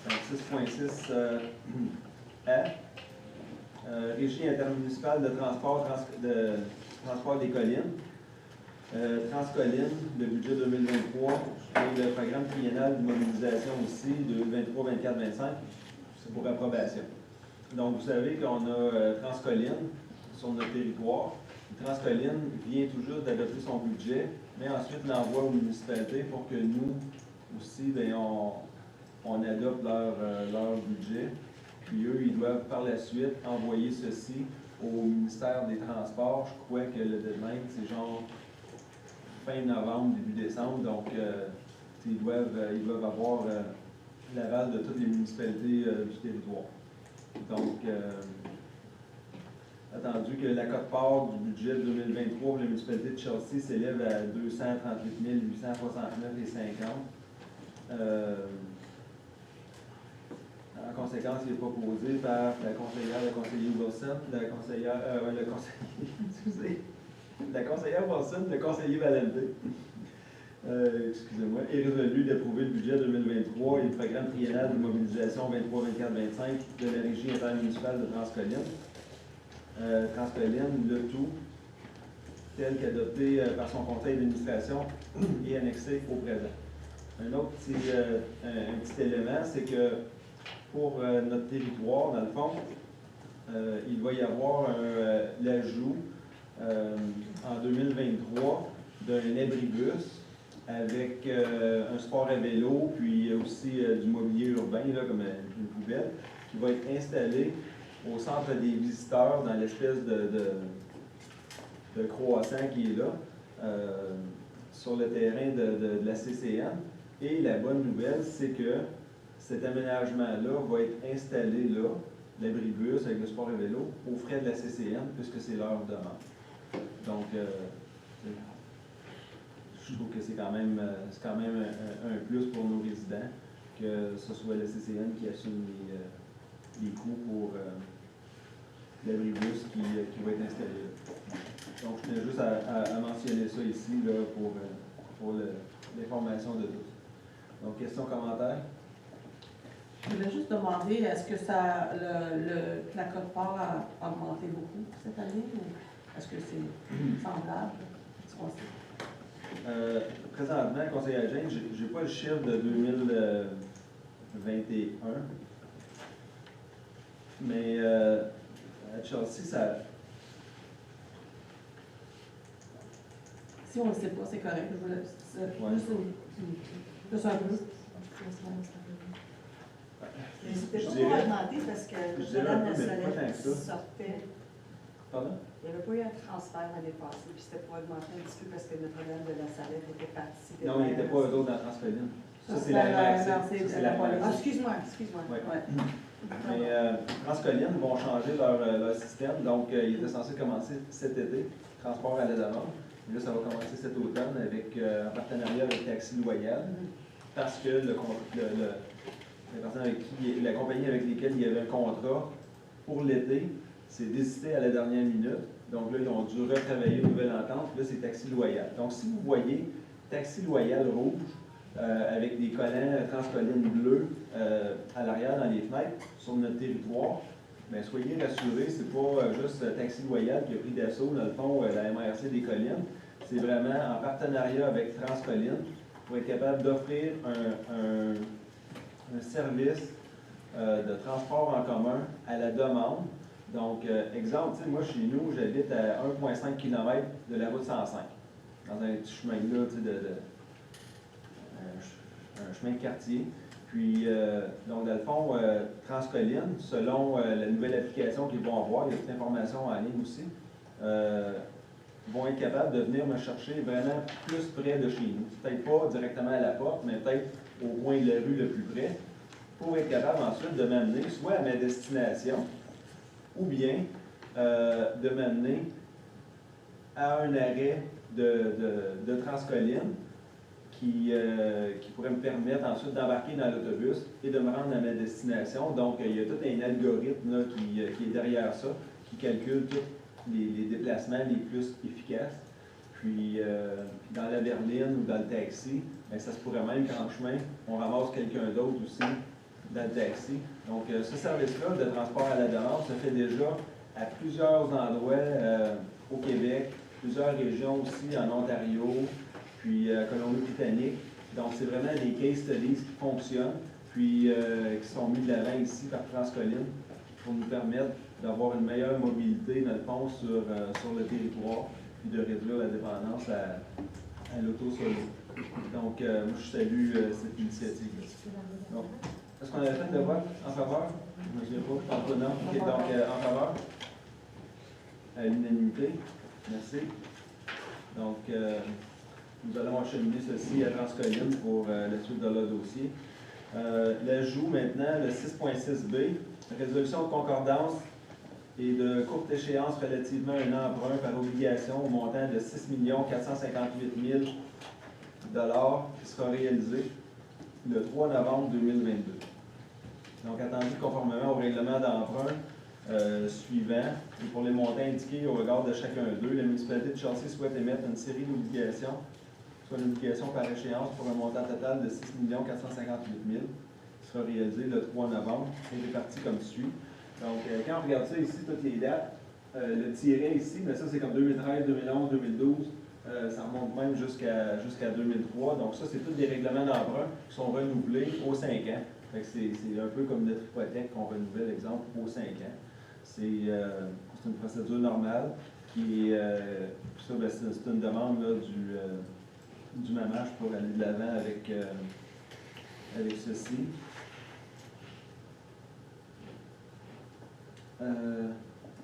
6.6 A, Régie intermunicipale de transport des collines. Transcolline, le budget 2023 et le programme triennal de mobilisation aussi de 23, 24, 25, c'est pour approbation. Donc, vous savez qu'on a Transcolline sur notre territoire. Transcolline vient tout juste d'adopter son budget, mais ensuite l'envoie aux municipalités pour que nous aussi, bien, on adopte leur budget. Puis eux, ils doivent par la suite envoyer ceci au ministère des Transports. Je crois que le deadline, c'est genre fin novembre, début décembre. Donc, ils doivent avoir l'aval de toutes les municipalités du territoire. Donc, attendu que la quote-part du budget 2023 pour la municipalité de Chelsea s'élève à 238 869,50 $. En conséquence, il est proposé par la conseillère, le conseiller Wilson, la conseillère Wilson, le conseiller Valentin. Excusez-moi, est résolu d'approuver le budget 2023 et le programme triennal de mobilisation 23, 24, 25 de la Régie intermunicipale de Transcolline. Transcolline, le tout, tel qu'adopté par son conseil d'administration et annexé au présent. Un autre petit élément, c'est que pour notre territoire, dans le fond, il va y avoir l'ajout en 2023 d'un abribus avec un sport à vélo, puis aussi du mobilier urbain, là, comme une poubelle, qui va être installé au centre des visiteurs dans l'espèce de croissant qui est là, sur le terrain de la CCN. Et la bonne nouvelle, c'est que cet aménagement-là va être installé là, l'abribus avec le sport et vélo, aux frais de la CCN, puisque c'est leur demande. Donc, je trouve que c'est quand même un plus pour nos résidents que ce soit la CCN qui assume les coûts pour l'abribus qui va être installé là. Donc, je tenais juste à mentionner ça ici là, pour l'information de tous. Donc, questions, commentaires? Je voulais juste demander, est-ce que la quote-part a augmenté beaucoup cette année ou est-ce que c'est semblable? Présentement, conseiller adjoint, je n'ai pas le chiffre de 2021, mais à Chelsea, ça... Si on ne le sait pas, c'est correct. Je voulais juste un peu. C'était Je pas dirais- augmenté parce que je dirais Madame un la peu, mais pas tant que Salette ça. sortait. Pardon? Il n'y avait pas eu un transfert l'année passée, puis c'était pour augmenter un petit peu parce que Notre-Dame de la Salette était partie. Non, il n'était pas eux autres dans Transcolline. Ça, c'est la la MRC. MRC, Ça, c'est la police. Ah, MRC. excuse-moi. Ouais. Ouais. Mais Transcolline vont changer leur système. Donc, il était censé commencer cet été, transport à la demande. Et là, ça va commencer cet automne avec, en partenariat avec Taxi Loyal, parce que la compagnie avec laquelle il y avait un contrat pour l'été s'est désisté à la dernière minute. Donc là, ils ont dû retravailler une nouvelle entente. Là, c'est Taxi Loyal. Donc, si vous voyez Taxi Loyal rouge, avec des collants Transcolline bleu à l'arrière dans les fenêtres sur notre territoire, bien, soyez rassurés, c'est pas juste Taxi Loyal qui a pris d'assaut, dans le fond, la MRC des collines. C'est vraiment en partenariat avec Transcolline pour être capable d'offrir un service de transport en commun à la demande. Donc, exemple, tu sais, moi, chez nous, j'habite à 1,5 km de la route 105, dans un petit chemin là, tu sais, un chemin de quartier. Puis, donc, dans le fond, Transcolline, selon la nouvelle application qu'ils vont avoir, il y a toute l'information en ligne aussi, vont être capables de venir me chercher vraiment plus près de chez nous. Peut-être pas directement à la porte, mais peut-être au coin de la rue le plus près, pour être capable ensuite de m'amener soit à ma destination, ou bien de m'amener à un arrêt de Transcolline qui pourrait me permettre ensuite d'embarquer dans l'autobus et de me rendre à ma destination. Donc, il y a tout un algorithme là, qui est derrière ça, qui calcule tous les déplacements les plus efficaces. Puis, dans la berline ou dans le taxi, bien, ça se pourrait même qu'en chemin, on ramasse quelqu'un d'autre aussi dans le taxi. Donc, ce service-là de transport à la demande se fait déjà à plusieurs endroits au Québec, plusieurs régions aussi, en Ontario, puis Colombie-Britannique. Donc, c'est vraiment des case studies qui fonctionnent, puis qui sont mis de l'avant ici par Transcolline pour nous permettre d'avoir une meilleure mobilité, dans le fond, sur le territoire, puis de réduire la dépendance à l'auto solo. Donc, moi, je salue cette initiative-là. Donc, est-ce qu'on avait fait de vote en faveur? Je ne me souviens pas. Non. OK, donc, en faveur? À l'unanimité. Merci. Donc, nous allons acheminer ceci à Transcolline pour la suite de leur dossier. L'ajout maintenant, le 6.6b, résolution de concordance et de courte échéance relativement à un emprunt par obligation au montant de 6 458 000 qui sera réalisé le 3 novembre 2022. Donc, attendu conformément au règlement d'emprunt suivant, et pour les montants indiqués au regard de chacun d'eux, la municipalité de Chelsea souhaite émettre une série d'obligations, soit une obligation par échéance pour un montant total de 6 458 000 qui sera réalisé le 3 novembre et réparti comme suit. Donc, quand on regarde ça ici, toutes les dates, le tiret ici, mais ça c'est comme 2013, 2011, 2012, ça remonte même jusqu'à 2003. Donc ça, c'est tous des règlements d'emprunt qui sont renouvelés aux 5 ans. Fait que c'est un peu comme notre hypothèque qu'on renouvelle, exemple, aux 5 ans. C'est une procédure normale qui est, ça, ben, c'est une demande là, du MAMACH pour aller de l'avant avec ceci.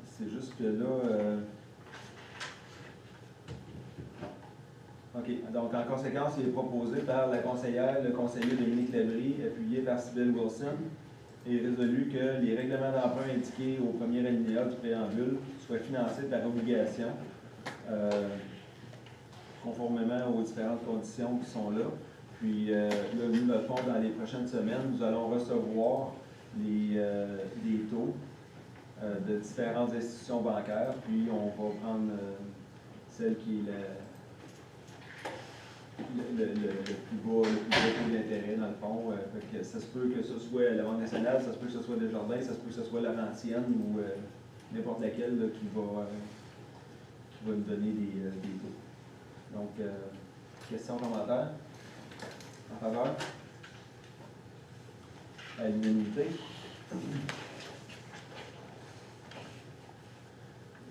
C'est juste que là... OK. Donc, en conséquence, il est proposé par la conseillère, le conseiller Dominique Labrie, appuyé par Sybille Wilson, et résolu que les règlements d'emprunt indiqués au premier alinéa du préambule soient financés par obligation, conformément aux différentes conditions qui sont là. Puis, là, nous, dans le fond, dans les prochaines semaines, nous allons recevoir des taux de différentes institutions bancaires, puis on va prendre celle qui est le plus bas taux d'intérêt, dans le fond. Fait que ça se peut que ce soit la Banque nationale, ça se peut que ce soit Desjardins, ça se peut que ce soit Laurentienne ou n'importe laquelle là, qui va nous donner des taux. Donc, questions, commentaires? En faveur? À l'unanimité?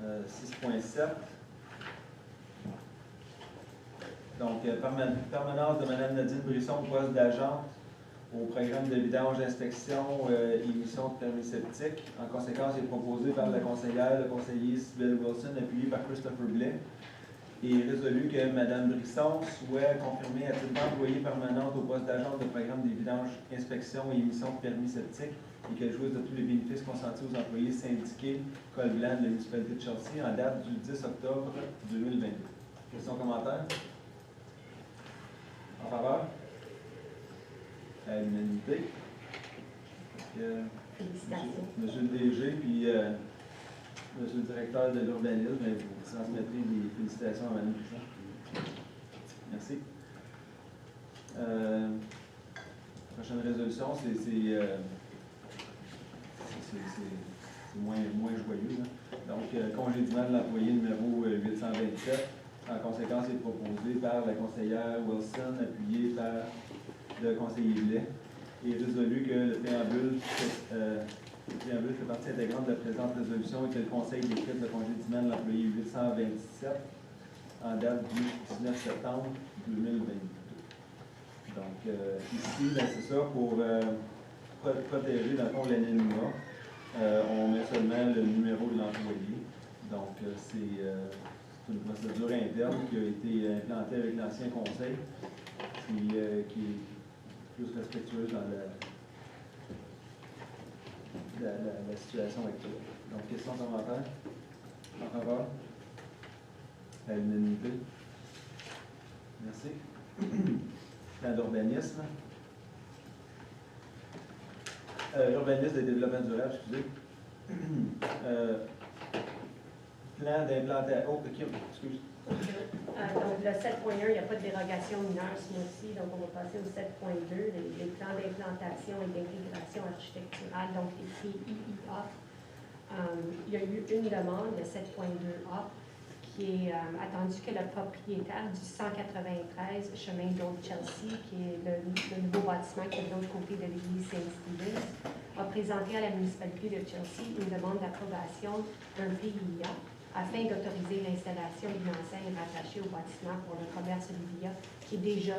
6.7. Donc, permanence de Mme Nadine Brisson au poste d'agente au programme de vidange, inspection et émission de permis sceptique. En conséquence, il est proposé par la conseillère, le conseiller Sybille Wilson, appuyé par Christopher Blais. Et résolu que Mme Brisson soit confirmée à titre d'employée permanente au poste d'agente de programme des vidanges, inspection et émission de permis sceptique et qu'elle jouisse de tous les bénéfices consentis aux employés syndiqués col blanc de la municipalité de Chelsea en date du 10 octobre 2022. Questions, commentaires? En faveur? À l'unanimité. Félicitations. Monsieur le DG, puis Monsieur le directeur de l'urbanisme, vous transmettrez des félicitations à Mme Brisson. Merci. Prochaine résolution, c'est moins joyeux. Hein? Donc, congédiement de l'employé numéro 827. En conséquence, il est proposé par la conseillère Wilson, appuyé par le conseiller Blais, et résolu que le préambule Le préambule fait partie intégrante de la présente résolution et que le Conseil décrète le congédiement de l'employé 827 en date du 19 septembre 2022. Donc, ici, ben, c'est ça, pour protéger, dans le fond, l'anonymat, on met seulement le numéro de l'employé. Donc, c'est une procédure interne qui a été implantée avec l'ancien conseil, qui est plus respectueuse dans la situation actuelle. Donc, questions, commentaires? En faveur? À l'unanimité? Merci. Plan d'urbanisme. L'urbanisme et développement durable, excusez. Plan d'implantation. Oh, ok, excuse. Donc, le 7.1, il n'y a pas de dérogation mineure ce mois-ci, donc on va passer au 7.2, les plans d'implantation et d'intégration architecturale, donc les PIIA. Il y a eu une demande, le 7.2A, qui est attendu que le propriétaire du 193 chemin d'Old Chelsea, qui est le nouveau bâtiment qui est de l'autre côté de l'église Saint-Stephen, a présenté à la municipalité de Chelsea une demande d'approbation d'un PIIA afin d'autoriser l'installation d'une enseigne rattachée au bâtiment pour le commerce Livia, qui est déjà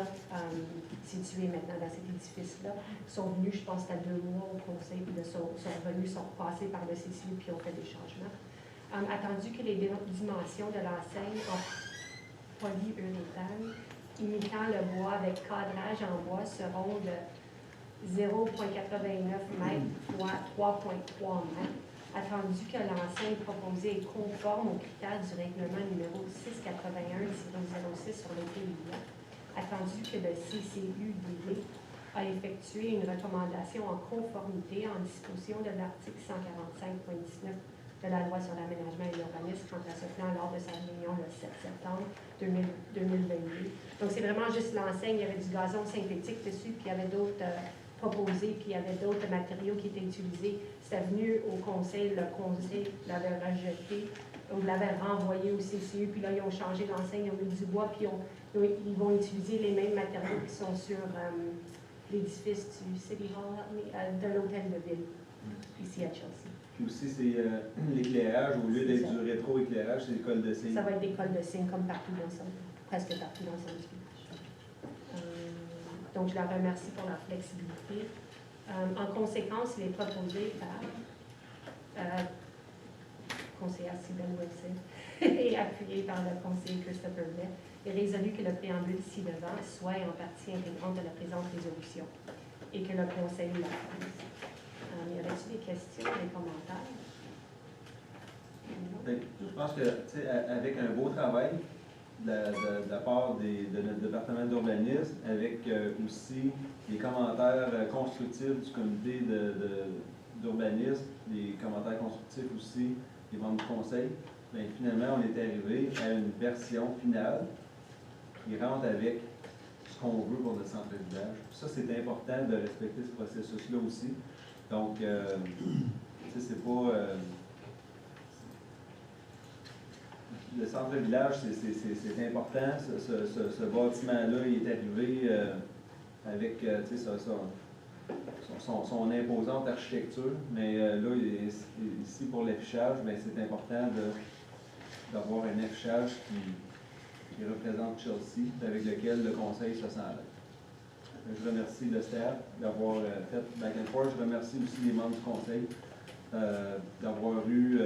situé maintenant dans cet édifice-là. Ils sont venus, je pense, à 2 mois au conseil, puis sont revenus, sont repassés par le CCU, puis ont fait des changements. Attendu que les dimensions de l'enseigne en polyuréthane imitant le bois avec cadrage en bois seront de 0,89 m x 3,3 m. Attendu que l'enseigne proposée est conforme aux critères du règlement numéro 681-006 sur le PIA. Attendu que le CCUDD a effectué une recommandation en conformité en disposition de l'article 145.19 de la loi sur l'aménagement et l'urbanisme quant à ce plan lors de sa réunion le 7 septembre 2022. Donc, c'est vraiment juste l'enseigne. Il y avait du gazon synthétique dessus, puis il y avait d'autres proposés, puis il y avait d'autres matériaux qui étaient utilisés. C'était venu au conseil, le conseil l'avait rejeté, ou l'avait renvoyé au CCU, puis là, ils ont changé l'enseigne, ils ont mis du bois, puis ils vont utiliser les mêmes matériaux qui sont sur l'édifice du City Hall, de l'hôtel de ville, ici à Chelsea. Puis aussi, c'est l'éclairage, au lieu d'être du rétro-éclairage, c'est l'école de signe. Ça va être des cols de signe comme partout dans son, presque partout dans son village. Donc, je la remercie pour la flexibilité. En conséquence, il est proposé par conseillère Sybelle Wilson et appuyé par le conseiller Christopher Blais, et résolu que le préambule ci-devant soit en partie intégrante de la présente résolution et que le conseil l'approuve. Y aurait-il des questions, des commentaires? Je pense que, tu sais, avec un beau travail de la part de notre département d'urbanisme, avec aussi les commentaires constructifs du comité d'urbanisme, les commentaires constructifs aussi des membres du conseil, bien, finalement, on est arrivé à une version finale qui rentre avec ce qu'on veut pour notre centre-village. Ça, c'est important de respecter ce processus-là aussi. Donc, tu sais, c'est pas... le centre-village, c'est important. Ce bâtiment-là, il est arrivé avec, tu sais, son imposante architecture. Mais là, ici, pour l'affichage, c'est important d'avoir un affichage qui représente Chelsea, avec lequel le conseil se sent à l'aise. Je remercie le staff d'avoir fait back and forth. Je remercie aussi les membres du conseil d'avoir eu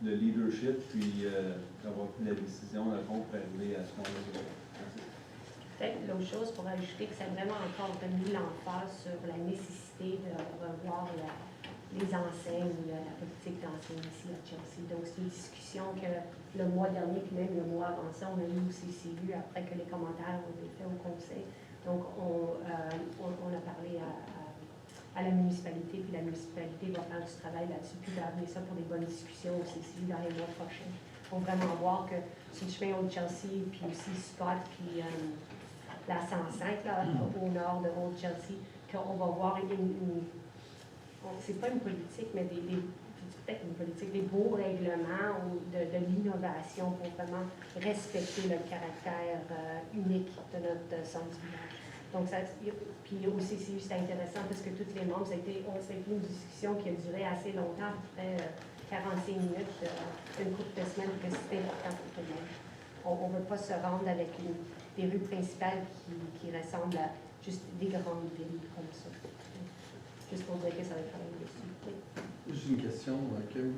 le leadership puis d'avoir pris la décision, dans le fond, pour arriver à ce qu'on a dit. Peut-être l'autre chose pour ajouter que c'est vraiment encore mis l'emphase sur la nécessité de revoir les enseignes, la politique d'enseigne ici à Chelsea. Donc, c'est une discussion que le mois dernier, puis même le mois avant ça, on a eu au CCU après que les commentaires ont été faits au conseil. Donc, on a parlé à la municipalité, puis la municipalité va faire du travail là-dessus, puis d'amener ça pour des bonnes discussions au CCU dans les mois prochains. Il faut vraiment voir que sur le chemin Old Chelsea, puis aussi Scott, puis la 105, là, au nord de Old Chelsea, qu'on va voir c'est pas une politique, mais peut-être une politique, des beaux règlements ou de l'innovation pour vraiment respecter le caractère unique de notre centre du village. Donc, puis au CCU, c'était intéressant parce que tous les membres, ça a été une discussion qui a duré assez longtemps, à peu près 45 minutes, une couple de semaines, que c'était important pour tout le monde. On ne veut pas se rendre avec des rues principales qui ressemblent à juste des grandes villes comme ça. Juste pour dire que ça va travailler dessus. Oui. Juste une question, Kim.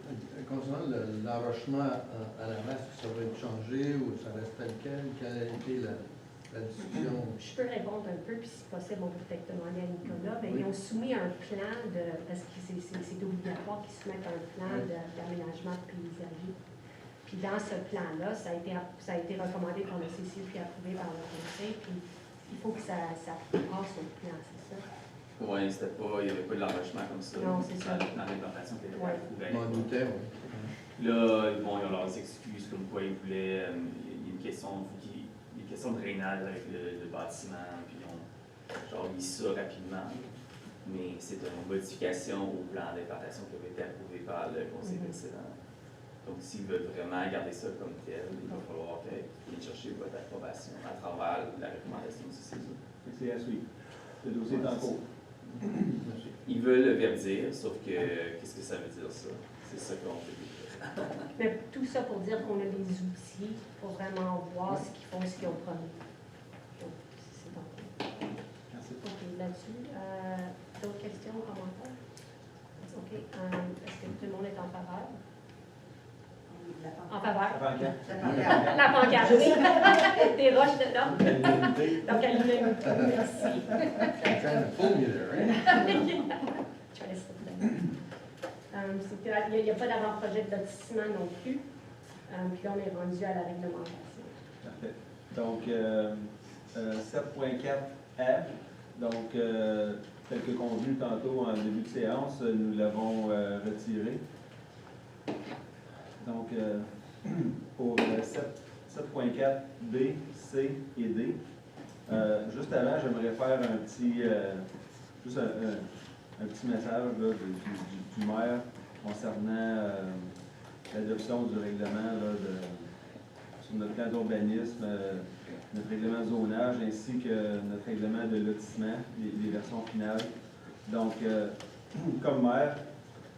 Concernant l'enrochement à la masse, ça va être changé ou ça reste tel quel? Quelle a été la discussion? Je peux répondre un peu, puis si possible, on peut peut-être demander à Nicolas. Bien, ils ont soumis un plan parce que c'est obligatoire qu'ils soumettent un plan d'aménagement paysager. Puis dans ce plan-là, ça a été recommandé par le CCU puis approuvé par le conseil, puis il faut que ça passe au plan, c'est ça? Oui, il n'y avait pas de l'enrichissement comme ça. Non, c'est ça. Dans l'implantation qui était Ouais. approuvée. Je m'en doutais, oui. Là, bon, ils ont leurs excuses comme quoi ils voulaient. Il y a une question, de drainage avec le bâtiment, puis ils mis ça rapidement. Mais c'est une modification au plan d'implantation qui avait été approuvé par le conseil précédent. Donc, s'ils veulent vraiment garder ça comme tel, il va falloir qu'ils viennent chercher votre approbation à travers la recommandation du CCU. C'est à suivre. Le dossier est en cours. Ils veulent le verdir, sauf que qu'est-ce que ça veut dire ça? C'est ça qu'on fait décrire. Mais tout ça pour dire qu'on a des outils pour vraiment voir ce qu'ils font, ce qu'ils ont promis. Donc, c'est bon. Merci. OK, là-dessus, d'autres questions, commentaires? OK, est-ce que tout le monde est en faveur? En faveur? La pancarte, oui. Des roches dedans. Donc, à l'unanimité, merci. I'm trying to fool you there, right? Je vais laisser ça. Il n'y a pas d'avant-projet de lotissement non plus. Puis là, on est rendu à la réglementation. Parfait. Donc, 7.4F, donc, tel que convenu tantôt en début de séance, nous l'avons retiré. Donc, pour 7.4 B, C et D, juste avant, j'aimerais faire un petit, juste un petit message là, du maire concernant l'adoption du règlement là, sur notre plan d'urbanisme, notre règlement de zonage ainsi que notre règlement de lotissement, les versions finales. Donc, comme maire,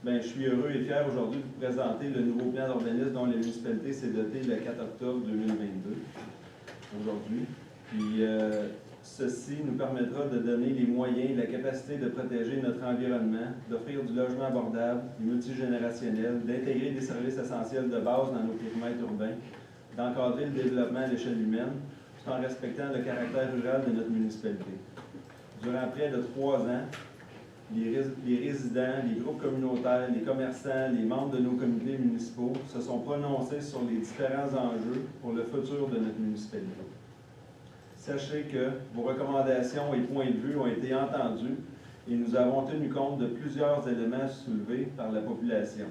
ben, je suis heureux et fier aujourd'hui de vous présenter le nouveau plan d'urbanisme dont la municipalité s'est dotée le 4 octobre 2022, aujourd'hui. Puis, ceci nous permettra de donner les moyens et la capacité de protéger notre environnement, d'offrir du logement abordable et multigénérationnel, d'intégrer des services essentiels de base dans nos périmètres urbains, d'encadrer le développement à l'échelle humaine, tout en respectant le caractère rural de notre municipalité. Durant près de 3 ans, les résidents, les groupes communautaires, les commerçants, les membres de nos comités municipaux se sont prononcés sur les différents enjeux pour le futur de notre municipalité. Sachez que vos recommandations et points de vue ont été entendus et nous avons tenu compte de plusieurs éléments soulevés par la population.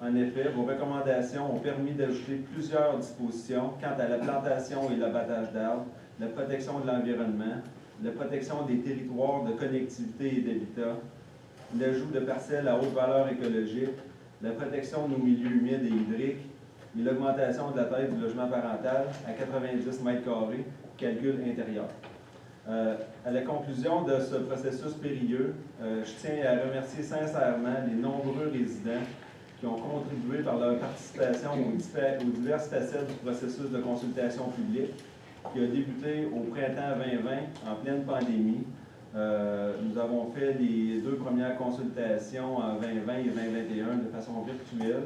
En effet, vos recommandations ont permis d'ajouter plusieurs dispositions quant à la plantation et l'abattage d'arbres, la protection de l'environnement, la protection des territoires de connectivité et d'habitat, l'ajout de parcelles à haute valeur écologique, la protection de nos milieux humides et hydriques, et l'augmentation de la taille du logement parental à 90 mètres carrés, calcul intérieur. À la conclusion de ce processus périlleux, je tiens à remercier sincèrement les nombreux résidents qui ont contribué par leur participation aux diverses facettes du processus de consultation publique qui a débuté au printemps 2020 en pleine pandémie. Nous avons fait les 2 premières consultations en 2020 et 2021 de façon virtuelle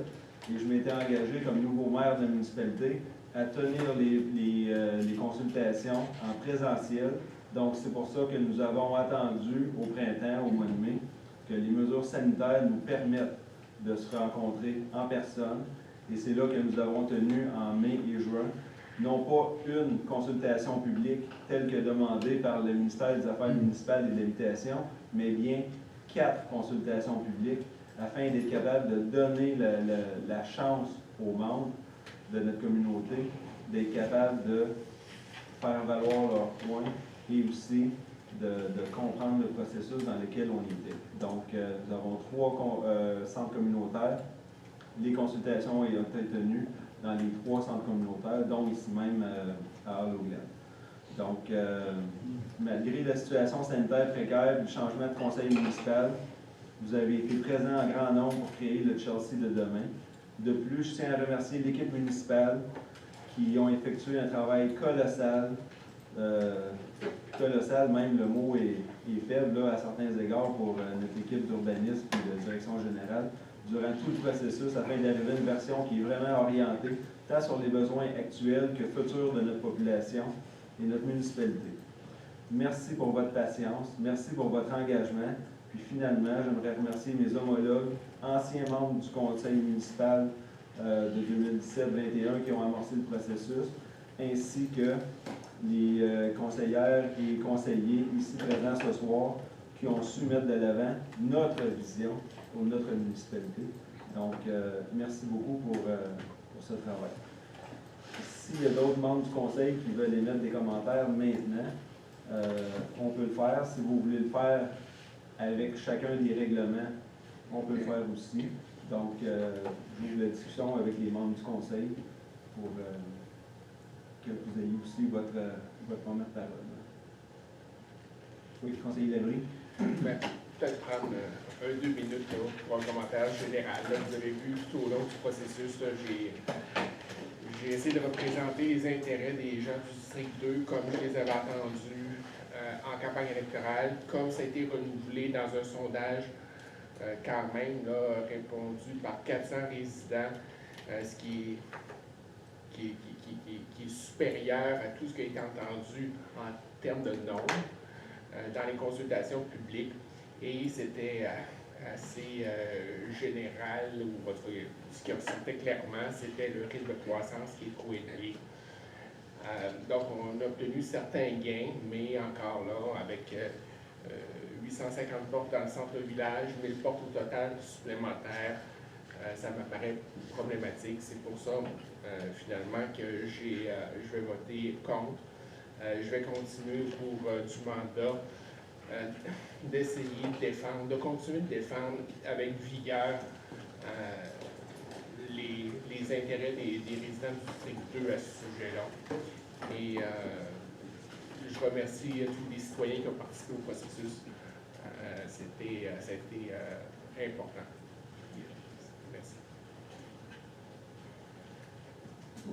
et je m'étais engagé comme nouveau maire de la municipalité à tenir les consultations en présentiel. Donc, c'est pour ça que nous avons attendu au printemps, au mois de mai, que les mesures sanitaires nous permettent de se rencontrer en personne. Et c'est là que nous avons tenu en mai et juin, non pas une consultation publique telle que demandée par le ministère des Affaires municipales et de l'Habitation, mais bien 4 consultations publiques afin d'être capable de donner la chance aux membres de notre communauté d'être capable de faire valoir leurs points et aussi de comprendre le processus dans lequel on était. Donc, nous avons 3 centres communautaires. Les consultations ont été tenues dans les 3 centres communautaires, dont ici même à Harlow-Glen. Donc, malgré la situation sanitaire précaire du changement de conseil municipal, vous avez été présents en grand nombre pour créer le Chelsea de demain. De plus, je tiens à remercier l'équipe municipale qui ont effectué un travail colossal. Colossal, même le mot est faible là, à certains égards pour notre équipe d'urbanisme et de direction générale durant tout le processus afin d'arriver à une version qui est vraiment orientée tant sur les besoins actuels que futurs de notre population et notre municipalité. Merci pour votre patience, merci pour votre engagement. Puis finalement, j'aimerais remercier mes homologues, anciens membres du conseil municipal de 2017-21 qui ont amorcé le processus, ainsi que les conseillères et conseillers ici présents ce soir qui ont su mettre de l'avant notre vision pour notre municipalité. Donc, merci beaucoup pour ce travail. S'il y a d'autres membres du conseil qui veulent émettre des commentaires maintenant, on peut le faire. Si vous voulez le faire avec chacun des règlements, on peut le faire aussi. Donc, j'ouvre la discussion avec les membres du conseil pour que vous ayez aussi votre moment de parole. Oui, conseiller Labrie. Ben, peut-être prendre 1-2 minutes là, pour un commentaire général. Là, vous avez vu tout au long du processus, j'ai essayé de représenter les intérêts des gens du district 2 comme je les avais entendus en campagne électorale, comme ça a été renouvelé dans un sondage quand même là, répondu par 400 résidents, ce qui est supérieur à tout ce qui a été entendu en termes de nombre dans les consultations publiques. Et c'était assez général, ou ce qui ressortait clairement, c'était le rythme de croissance qui est trop élevé. Donc, on a obtenu certains gains, mais encore là, avec 850 portes dans le centre-village, 1000 portes au total supplémentaires, ça m'apparaît problématique. C'est pour ça, finalement, que je vais voter contre. Je vais continuer pour du mandat d'essayer de défendre, de continuer de défendre avec vigueur les intérêts des résidents du district 2 à ce sujet-là. Et je remercie tous les citoyens qui ont participé au processus. Ça a été important. Merci.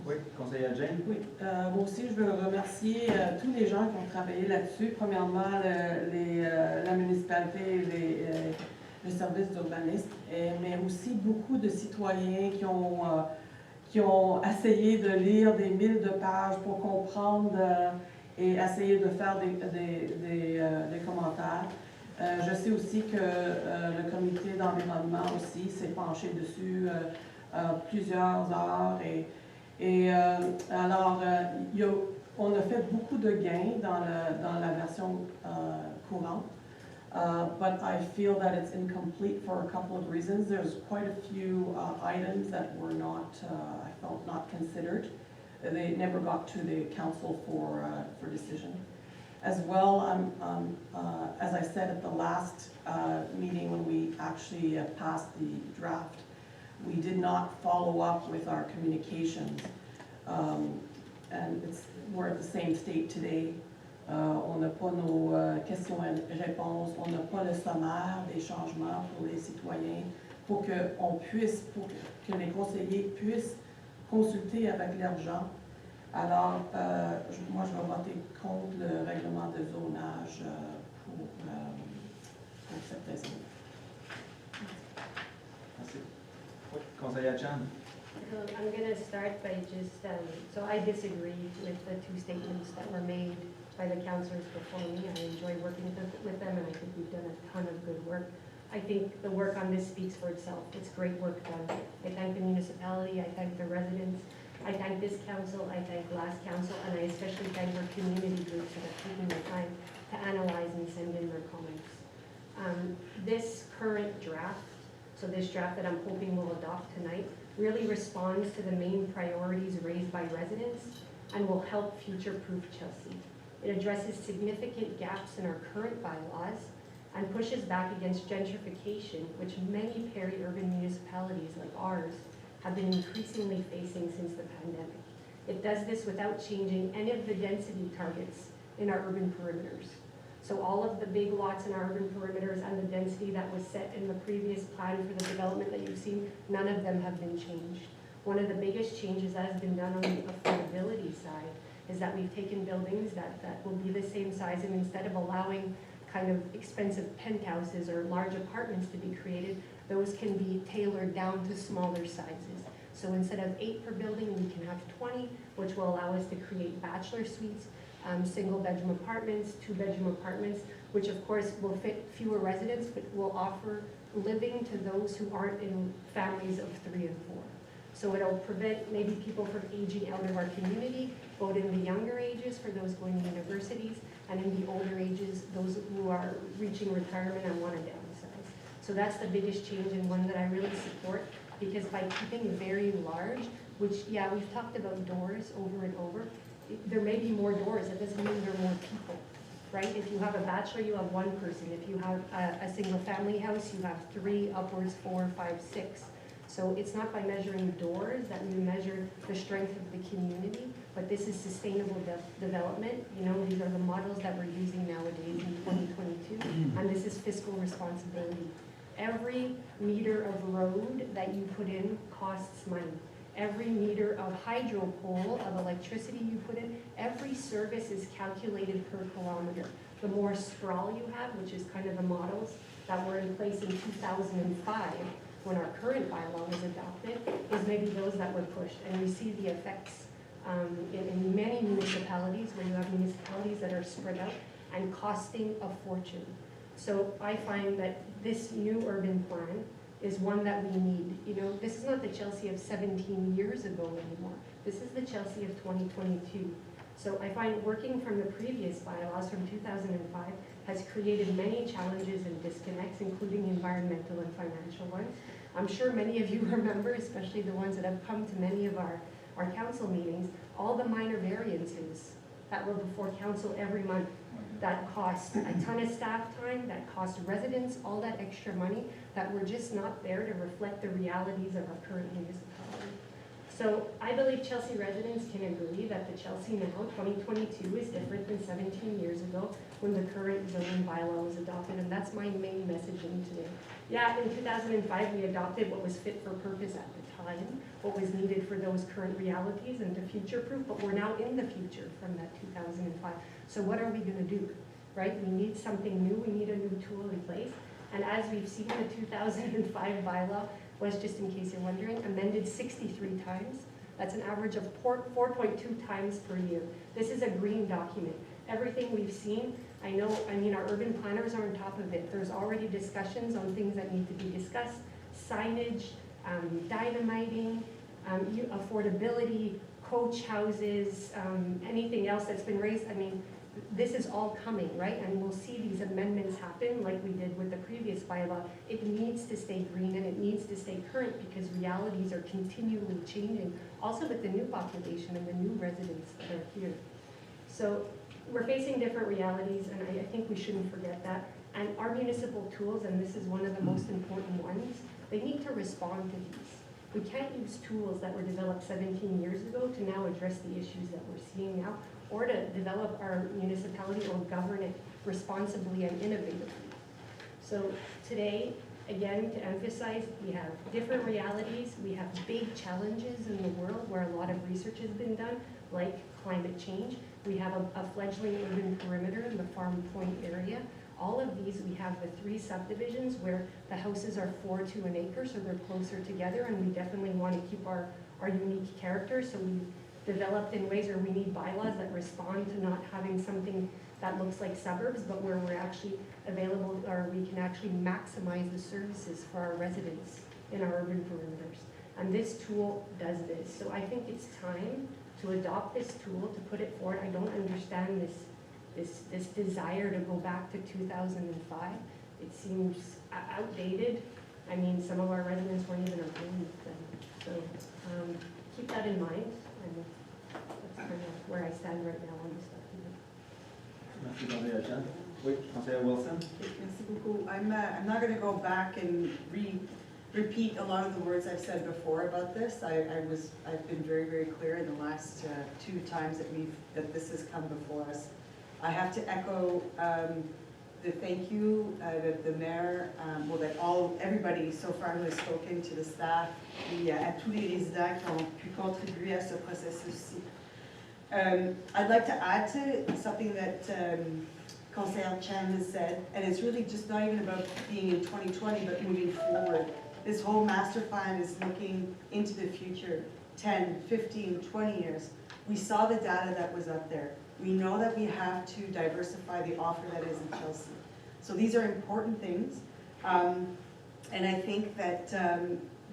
Oui, conseillère Jane. Oui, moi aussi, je veux remercier tous les gens qui ont travaillé là-dessus. Premièrement, la municipalité et le service d'urbanisme, mais aussi beaucoup de citoyens qui ont essayé de lire des 1000 de pages pour comprendre et essayer de faire des commentaires. Je sais aussi que le comité d'environnement aussi s'est penché dessus plusieurs heures alors, on a fait beaucoup de gains dans la version courante, but I feel that it's incomplete for a couple of reasons. There's quite a few items that were not, I felt, not considered. They never got to the council for decision. As well, as I said at the last meeting when we actually passed the draft, we did not follow up with our communications, and we're at the same state today. On n'a pas nos questions et réponses, on n'a pas le sommaire des changements pour les citoyens, pour que les conseillers puissent consulter avec leurs gens. Alors, moi, je vais voter contre le règlement de zonage pour cette raison. Merci. Oui, conseillère Chan. I'm going to start by just, so I disagree with the two statements that were made by the councillors before me. I enjoy working with them, and I think we've done a ton of good work. I think the work on this speaks for itself. It's great work done. I thank the municipality, I thank the residents, I thank this council, I thank last council, and I especially thank our community groups that have taken the time to analyze and send in their comments. This current draft, so this draft that I'm hoping we'll adopt tonight, really responds to the main priorities raised by residents and will help future-proof Chelsea. It addresses significant gaps in our current bylaws and pushes back against gentrification, which many peri-urban municipalities like ours have been increasingly facing since the pandemic. It does this without changing any of the density targets in our urban perimeters. So all of the big lots in our urban perimeters and the density that was set in the previous plan for the development that you've seen, none of them have been changed. One of the biggest changes that has been done on the affordability side is that we've taken buildings that will be the same size, and instead of allowing kind of expensive penthouses or large apartments to be created, those can be tailored down to smaller sizes. So instead of 8 per building, we can have 20, which will allow us to create bachelor suites, single bedroom apartments, 2-bedroom apartments, which of course will fit fewer residents, but will offer living to those who aren't in families of 3 and 4. So it'll prevent maybe people from aging out of our community, both in the younger ages for those going to universities, and in the older ages, those who are reaching retirement and want to downsize. So that's the biggest change, and one that I really support, because by keeping very large, which, yeah, we've talked about doors over and over, there may be more doors, that doesn't mean there are more people, right? If you have a bachelor, you have 1 person. If you have a single family house, you have 3, upwards 4, 5, 6. So it's not by measuring doors that we measure the strength of the community, but this is sustainable development. You know, these are the models that we're using nowadays in 2022, and this is fiscal responsibility. Every meter of road that you put in costs money. Every meter of hydro pole, of electricity you put in, every service is calculated per kilometer. The more sprawl you have, which is kind of the models that were in place in 2005, when our current bylaw was adopted, is maybe those that were pushed. And we see the effects in many municipalities, where you have municipalities that are spread out and costing a fortune. So I find that this new urban plan is one that we need. You know, this is not the Chelsea of 17 years ago anymore. This is the Chelsea of 2022. So I find working from the previous bylaws from 2005 has created many challenges and disconnects, including environmental and financial ones. I'm sure many of you remember, especially the ones that have come to many of our council meetings, all the minor variances that were before council every month that cost a ton of staff time, that cost residents all that extra money, that were just not there to reflect the realities of our current municipality. So I believe Chelsea residents can agree that the Chelsea now, 2022, is different than 17 years ago when the current zoning bylaw was adopted, and that's my main messaging today. Yeah, in 2005, we adopted what was fit for purpose at the time, what was needed for those current realities and to future-proof, but we're now in the future from that 2005. So what are we going to do, right? We need something new. We need a new tool in place. And as we've seen, the 2005 bylaw was, just in case you're wondering, amended 63 times. That's an average of 4.2 times per year. This is a green document. Everything we've seen, I mean, our urban planners are on top of it. There's already discussions on things that need to be discussed, signage, dynamiting, affordability, coach houses, anything else that's been raised. I mean, this is all coming, right? And we'll see these amendments happen like we did with the previous bylaw. It needs to stay green and it needs to stay current because realities are continually changing, also with the new population and the new residents that are here. So we're facing different realities, and I think we shouldn't forget that. And our municipal tools, and this is one of the most important ones, they need to respond to these. We can't use tools that were developed 17 years ago to now address the issues that we're seeing now, or to develop our municipality or govern it responsibly and innovatively. So today, again, to emphasize, we have different realities, we have big challenges in the world where a lot of research has been done, like climate change. We have a fledgling urban perimeter in the Farm Point area. All of these, we have the 3 subdivisions where the houses are 4 to an acre, so they're closer together, and we definitely want to keep our unique character. So we've developed in ways where we need bylaws that respond to not having something that looks like suburbs, but where we're actually available, or we can actually maximize the services for our residents in our urban perimeters. And this tool does this. So I think it's time to adopt this tool, to put it forward. I don't understand this desire to go back to 2005. It seems outdated. I mean, some of our residents weren't even approved then. So keep that in mind, and that's kind of where I stand right now on this document. Merci, Maria Jeanne. Oui, Conseillère Wilson. Merci beaucoup. I'm not going to go back and repeat a lot of the words I've said before about this. I've been very, very clear in the last 2 times that this has come before us. I have to echo the thank you that the maire, well, that everybody so far who has spoken to the staff et à tous les résidents qui ont pu contribuer à ce processus-ci. I'd like to add to something that Conseil Chan has said, and it's really just not even about being in 2020, but moving forward. This whole master plan is looking into the future, 10, 15, 20 years. We saw the data that was up there. We know that we have to diversify the offer that is in Chelsea. So these are important things. And I think that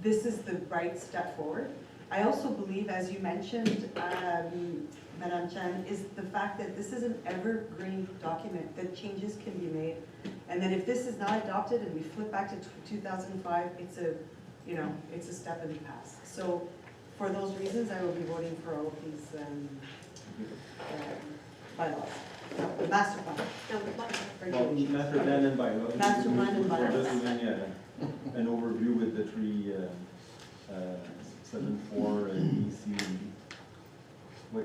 this is the right step forward. I also believe, as you mentioned, Madame Chan, is the fact that this is an evergreen document, that changes can be made. And that if this is not adopted and we flip back to 2005, it's a step in the past. So for those reasons, I will be voting for all of these bylaws. The master plan. Well, master plan and bylaws. Master plan and bylaws. We're just doing an overview with the three 7.4 B, C, and D. Oui.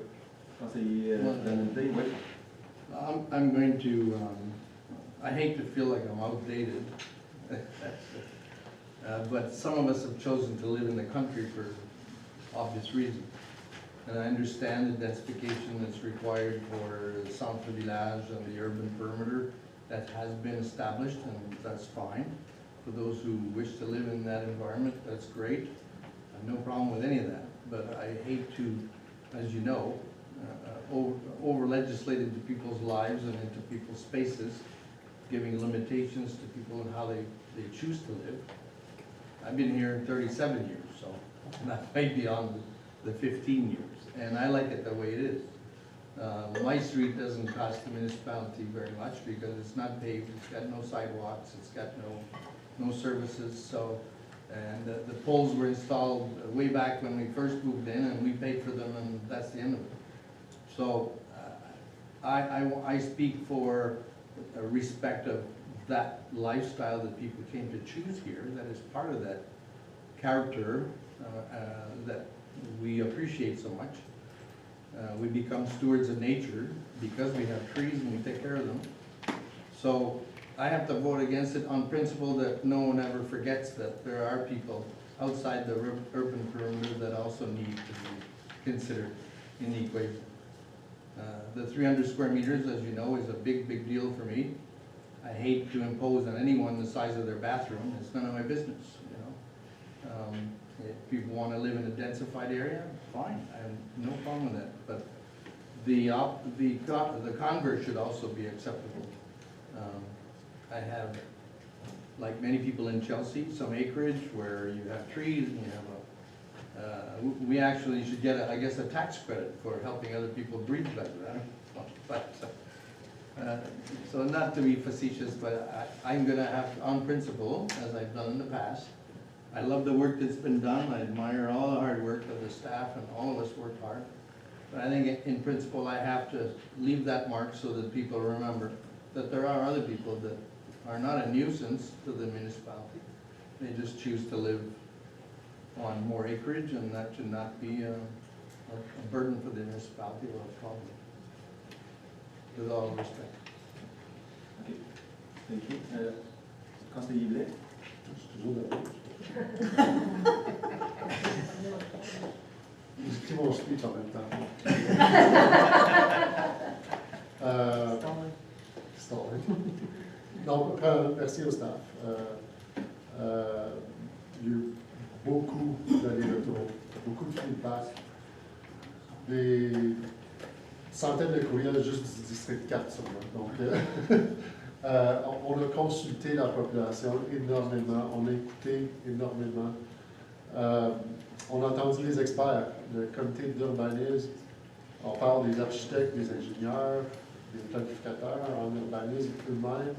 Conseiller Valentin, oui. I'm going to, I hate to feel like I'm outdated, but some of us have chosen to live in the country for obvious reasons. And I understand the densification that's required for the centre village and the urban perimeter that has been established, and that's fine. For those who wish to live in that environment, that's great. I have no problem with any of that. But I hate to, as you know, over-legislate into people's lives and into people's spaces, giving limitations to people and how they choose to live. I've been here 37 years, so that might be on the 15 years. And I like it the way it is. My street doesn't cost the municipality very much because it's not paved, it's got no sidewalks, it's got no services. So, and the poles were installed way back when we first moved in, and we paid for them, and that's the end of it. So I speak for respect of that lifestyle that people came to choose here, that is part of that character that we appreciate so much. We become stewards of nature because we have trees and we take care of them. So I have to vote against it on principle that no one ever forgets that there are people outside the urban perimeter that also need to be considered in the equation. The 300 square meters, as you know, is a big deal for me. I hate to impose on anyone the size of their bathroom. It's none of my business, you know. If people want to live in a densified area, fine. I have no problem with that. But the converse should also be acceptable. I have, like many people in Chelsea, some acreage where you have trees and you have we actually should get, I guess, a tax credit for helping other people breathe better. But so not to be facetious, but I'm going to have, on principle, as I've done in the past, I love the work that's been done. I admire all the hard work of the staff, and all of us work hard. But I think in principle, I have to leave that mark so that people remember that there are other people that are not a nuisance to the municipality. They just choose to live on more acreage, and that should not be a burden for the municipality or a problem. With all respect. Okay. Thank you. Conseiller Blais. J'écris mon speech en même temps. Stolen. Donc, merci au staff. Il y a eu beaucoup d'allers-retours, beaucoup de feedback, des centaines de courriels juste du district 4 sur moi. Donc, on a consulté la population énormément, on a écouté énormément. On a entendu les experts, le comité d'urbanisme, on parle des architectes, des ingénieurs, des planificateurs en urbanisme eux-mêmes.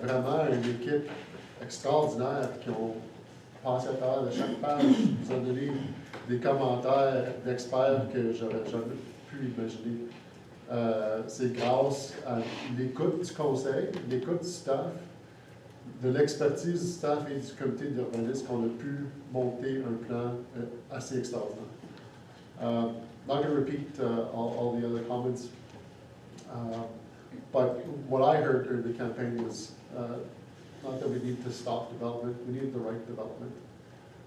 Vraiment une équipe extraordinaire qui ont passé à travers de chaque page, nous ont donné des commentaires d'experts que j'aurais jamais pu imaginer. C'est grâce à l'écoute du conseil, l'écoute du staff, de l'expertise du staff et du comité d'urbanisme qu'on a pu monter un plan assez extraordinaire. Not going to repeat all the other comments. But what I heard during the campaign was not that we need to stop development, we need the right development.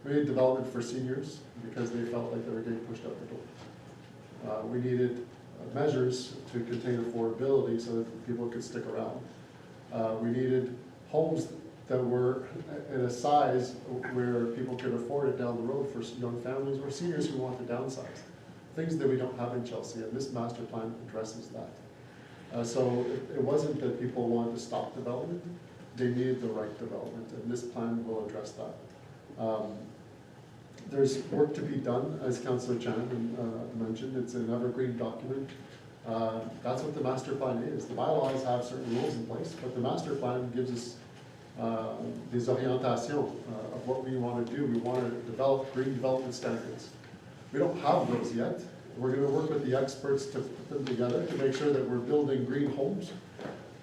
We need development for seniors because they felt like they were getting pushed out the door. We needed measures to contain affordability so that people could stick around. We needed homes that were in a size where people could afford it down the road for young families or seniors who want to downsize. Things that we don't have in Chelsea, and this master plan addresses that. So it wasn't that people wanted to stop development, they needed the right development, and this plan will address that. There's work to be done, as Councillor Chan mentioned. It's an evergreen document. That's what the master plan is. The bylaws have certain rules in place, but the master plan gives us des orientations of what we want to do. We want to develop green development standards. We don't have those yet. We're going to work with the experts to put them together to make sure that we're building green homes,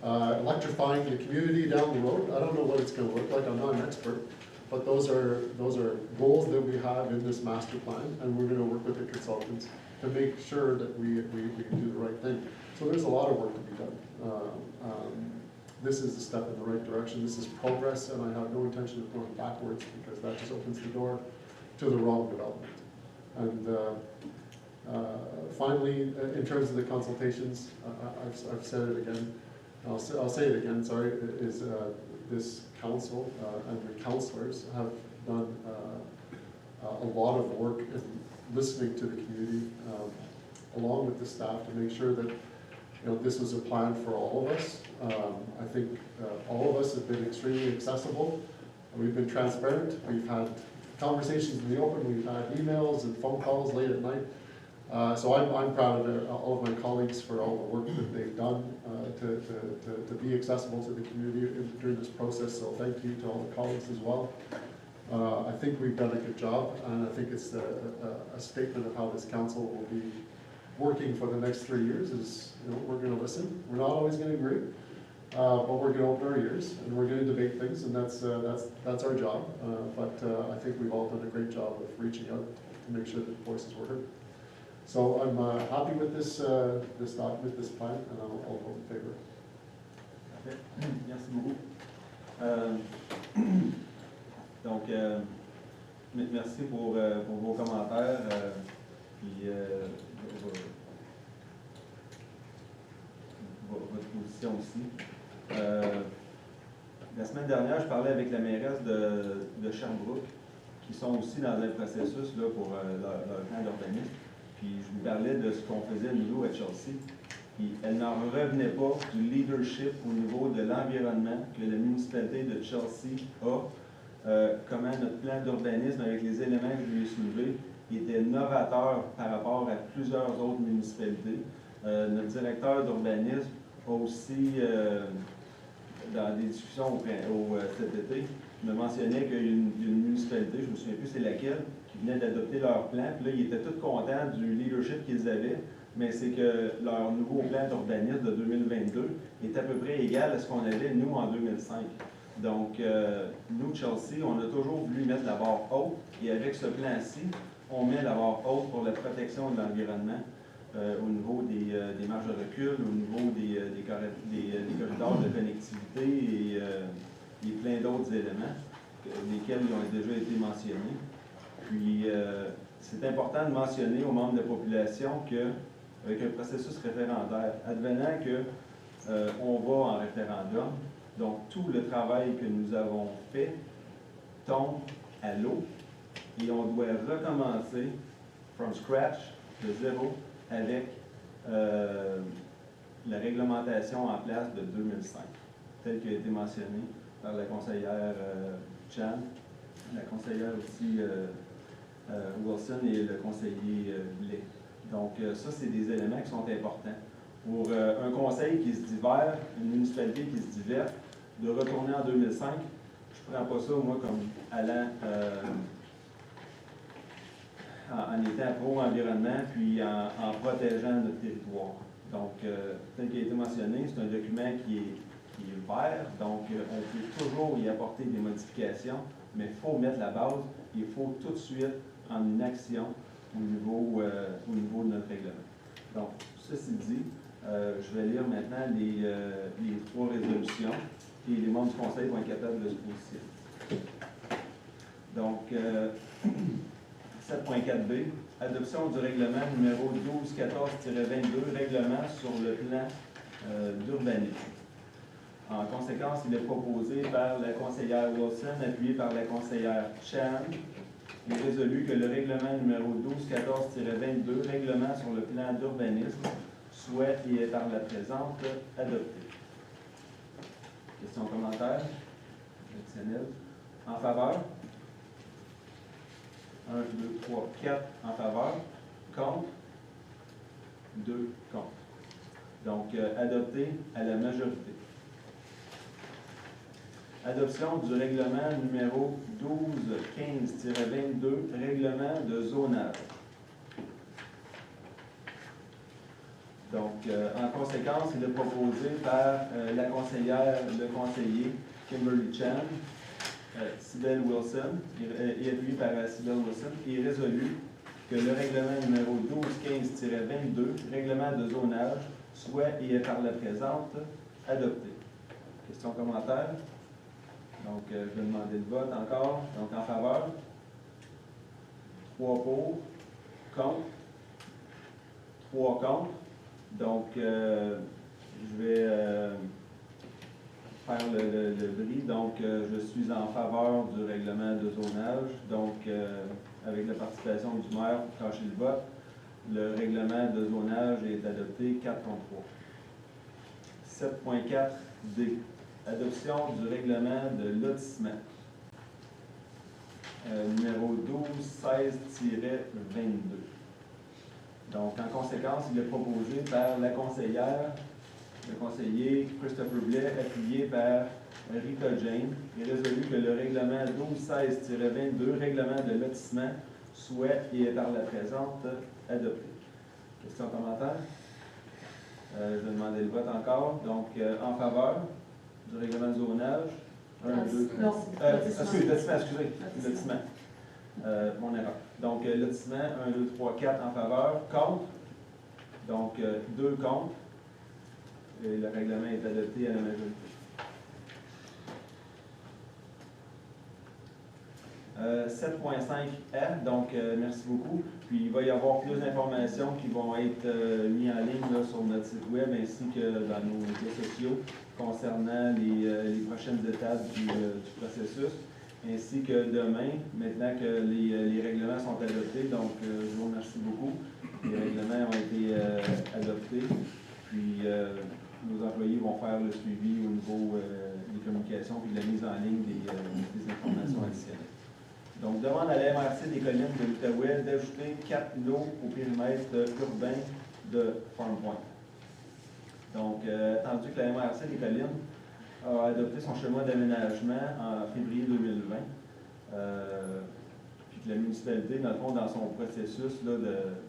electrifying the community down the road. I don't know what it's going to look like. I'm not an expert. But those are goals that we have in this master plan, and we're going to work with the consultants to make sure that we can do the right thing. So there's a lot of work to be done. This is a step in the right direction. This is progress, and I have no intention of going backwards because that just opens the door to the wrong development. And finally, in terms of the consultations, I've said it again. I'll say it again. Sorry, is this council and the councillors have done a lot of work in listening to the community, along with the staff, to make sure that this was a plan for all of us. I think all of us have been extremely accessible. We've been transparent. We've had conversations in the open. We've had emails and phone calls late at night. So I'm proud of all of my colleagues for all the work that they've done to be accessible to the community during this process. So thank you to all the colleagues as well. I think we've done a good job, and I think it's a statement of how this council will be working for the next 3 years. Is we're going to listen. We're not always going to agree, but we're going to open our ears and we're going to debate things, and that's our job. But I think we've all done a great job of reaching out to make sure that voices were heard. So I'm happy with this document, this plan, and I'll vote in favor. Parfait. Merci beaucoup. Donc, merci pour vos commentaires, puis votre position aussi. La semaine dernière, je parlais avec la mairesse de Sherbrooke, qui sont aussi dans un processus là, pour leur plan d'urbanisme. Puis je lui parlais de ce qu'on faisait nous à Chelsea. Puis elle n'en revenait pas du leadership au niveau de l'environnement que la municipalité de Chelsea a. Comment notre plan d'urbanisme, avec les éléments que je lui ai soulevés, était novateur par rapport à plusieurs autres municipalités. Notre directeur d'urbanisme a aussi, dans des discussions cet été, me mentionnait qu'il y a une municipalité, je ne me souviens plus c'est laquelle, qui venait d'adopter leur plan. Puis là, ils étaient tous contents du leadership qu'ils avaient, mais c'est que leur nouveau plan d'urbanisme de 2022 est à peu près égal à ce qu'on avait, nous, en 2005. Donc, nous, Chelsea, on a toujours voulu mettre la barre haute, et avec ce plan-ci, on met la barre haute pour la protection de l'environnement au niveau des marges de recul, au niveau des corridors de connectivité et plein d'autres éléments, lesquels ont déjà été mentionnés. Puis, c'est important de mentionner aux membres de la population qu'avec un processus référendaire, advenant qu'on va en référendum, donc tout le travail que nous avons fait tombe à l'eau et on doit recommencer from scratch, de zéro, avec la réglementation en place de 2005, telle qu'elle a été mentionnée par la conseillère Chan, la conseillère aussi Wilson et le conseiller Blais. Donc ça, c'est des éléments qui sont importants. Pour un conseil qui se divers, une municipalité qui se divers, de retourner en 2005, je ne prends pas ça, moi, comme allant en étant pro-environnement, puis en protégeant notre territoire. Donc, tel qu'il a été mentionné, c'est un document qui est vert, donc on peut toujours y apporter des modifications, mais il faut mettre la base, il faut tout de suite prendre une action au niveau de notre règlement. Donc, ceci dit, Je vais lire maintenant les 3 résolutions et les membres du conseil vont être capables de se positionner. Donc, 7.4b, adoption du règlement numéro 1214-22, règlement sur le plan d'urbanisme. En conséquence, il est proposé par la conseillère Wilson, appuyé par la conseillère Chan, et résolu que le règlement numéro 1214-22, règlement sur le plan d'urbanisme, soit et est par la présente adopté. Questions, commentaires? Additionnels? En faveur? 1, 2, 3, 4 en faveur. Contre? 2 contre. Donc, adopté à la majorité. Adoption du règlement numéro 1215-22, règlement de zonage. Donc, en conséquence, il est proposé par la conseillère, le conseiller Kimberly Chan, Cybelle Wilson, et appuyé par Cybelle Wilson, et résolu que le règlement numéro 1215-22, règlement de zonage, soit et est par la présente adopté. Questions, commentaires? Donc, je vais demander le vote encore. Donc, en faveur? 3 pour. Contre? 3 contre. Donc, je vais faire le bris. Donc, je suis en faveur du règlement de zonage. Donc, avec la participation du maire pour trancher le vote, le règlement de zonage est adopté 4 contre 3. 7.4D. Adoption du règlement de lotissement. Numéro 1216-22. Donc, en conséquence, il est proposé par la conseillère, le conseiller Christopher Blais, appuyé par Rita Jane, et résolu que le règlement 1216-22, règlement de lotissement, soit et est par la présente adopté. Questions, commentaires? Je vais demander le vote encore. Donc, en faveur du règlement de zonage. 1, 2, Non, excusez. Lotissement. Mon erreur. Donc, lotissement, 1, 2, 3, 4 en faveur. Contre. Donc, 2 contre. Et le règlement est adopté à la majorité. 7.5F, donc merci beaucoup. Puis il va y avoir plus d'informations qui vont être mises en ligne là, sur notre site web ainsi que dans nos médias sociaux concernant les prochaines étapes du processus. Ainsi que demain, maintenant que les règlements sont adoptés, donc je vous remercie beaucoup. Les règlements ont été adoptés. Puis nos employés vont faire le suivi au niveau des communications et de la mise en ligne des informations additionnelles. Donc, demande à la MRC des collines de l'Outaouais d'ajouter 4 lots au périmètre urbain de Farm Point. Donc, attendu que la MRC des collines a adopté son schéma d'aménagement en février 2020, puis que la municipalité, dans le fond, dans son processus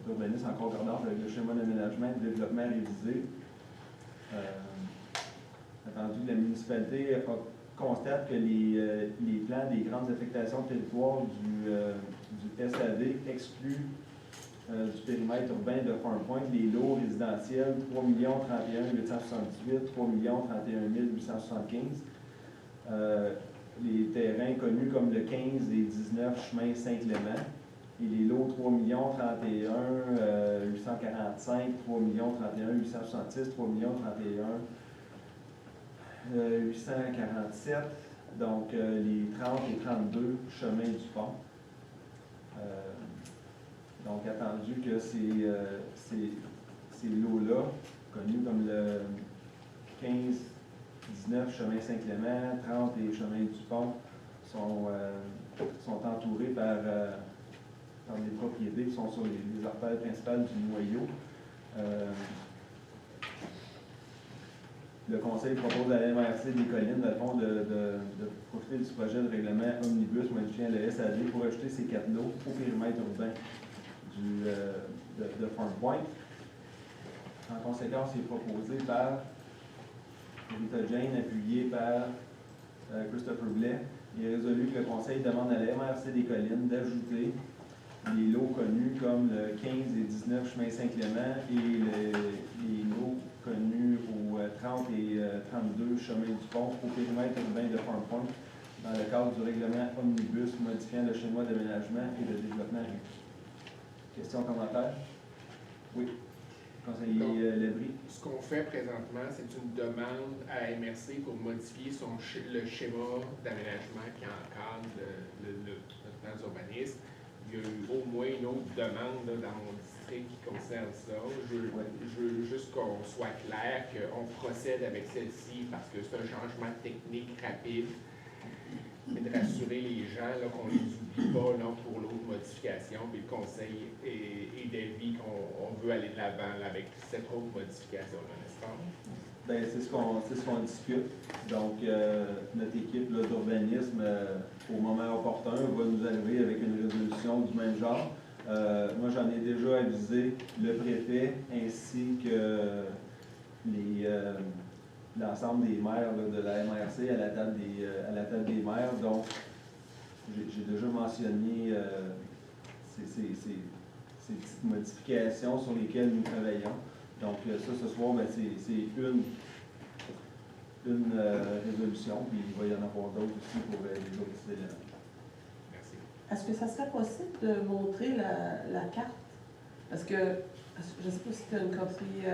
d'urbanisme en concordance avec le schéma d'aménagement et de développement révisé, attendu que la municipalité constate que les plans des grandes affectations de territoire du SAD excluent du périmètre urbain de Farm Point les lots résidentiels 3 031 878, 3 031 875, les terrains connus comme le 15 et 19 chemin Saint-Clément, et les lots 3 031 845, 3 031 866, 3 031 847, donc les 30 et 32 chemins du pont. Donc, attendu que ces lots-là, connus comme le 15, 19 chemin Saint-Clément, 30 et chemin du pont, sont entourés par des propriétés qui sont sur les artères principales du noyau. Le Conseil propose à la MRC des collines, dans le fond, de profiter du projet de règlement omnibus modifiant le SAD pour ajouter ces 4 lots au périmètre urbain de Farm Point. En conséquence, il est proposé par Rita Jane, appuyé par Christopher Blais. Il est résolu que le Conseil demande à la MRC des collines d'ajouter les lots connus comme le 15 et 19 chemin Saint-Clément et les lots chemin du pont au périmètre urbain de Farm Point dans le cadre du règlement Omnibus modifiant le schéma d'aménagement et de développement régulier. Questions, commentaires? Oui. Conseiller Lebris. Ce qu'on fait présentement, c'est une demande à MRC pour modifier le schéma d'aménagement qui encadre notre plan d'urbanisme. Il y a eu au moins une autre demande là, dans mon district qui concerne ça. Je veux juste qu'on soit clair qu'on procède avec celle-ci parce que c'est un changement technique rapide, mais de rassurer les gens là, qu'on ne les oublie pas là, pour l'autre modification. Puis le conseil est d'avis qu'on veut aller de l'avant avec cette autre modification-là, n'est-ce pas? Bien, c'est ce qu'on discute. Donc, notre équipe là, d'urbanisme, au moment opportun, va nous arriver avec une résolution du même genre. Moi, j'en ai déjà avisé le préfet ainsi que l'ensemble des maires là, de la MRC à la table des maires. Donc, j'ai déjà mentionné ces petites modifications sur lesquelles nous travaillons. Donc, ça, ce soir, ben, c'est une résolution, puis il va y en avoir d'autres aussi pour les autres éléments. Merci. Est-ce que ça serait possible de montrer la carte? Parce que, je ne sais pas si tu as une copie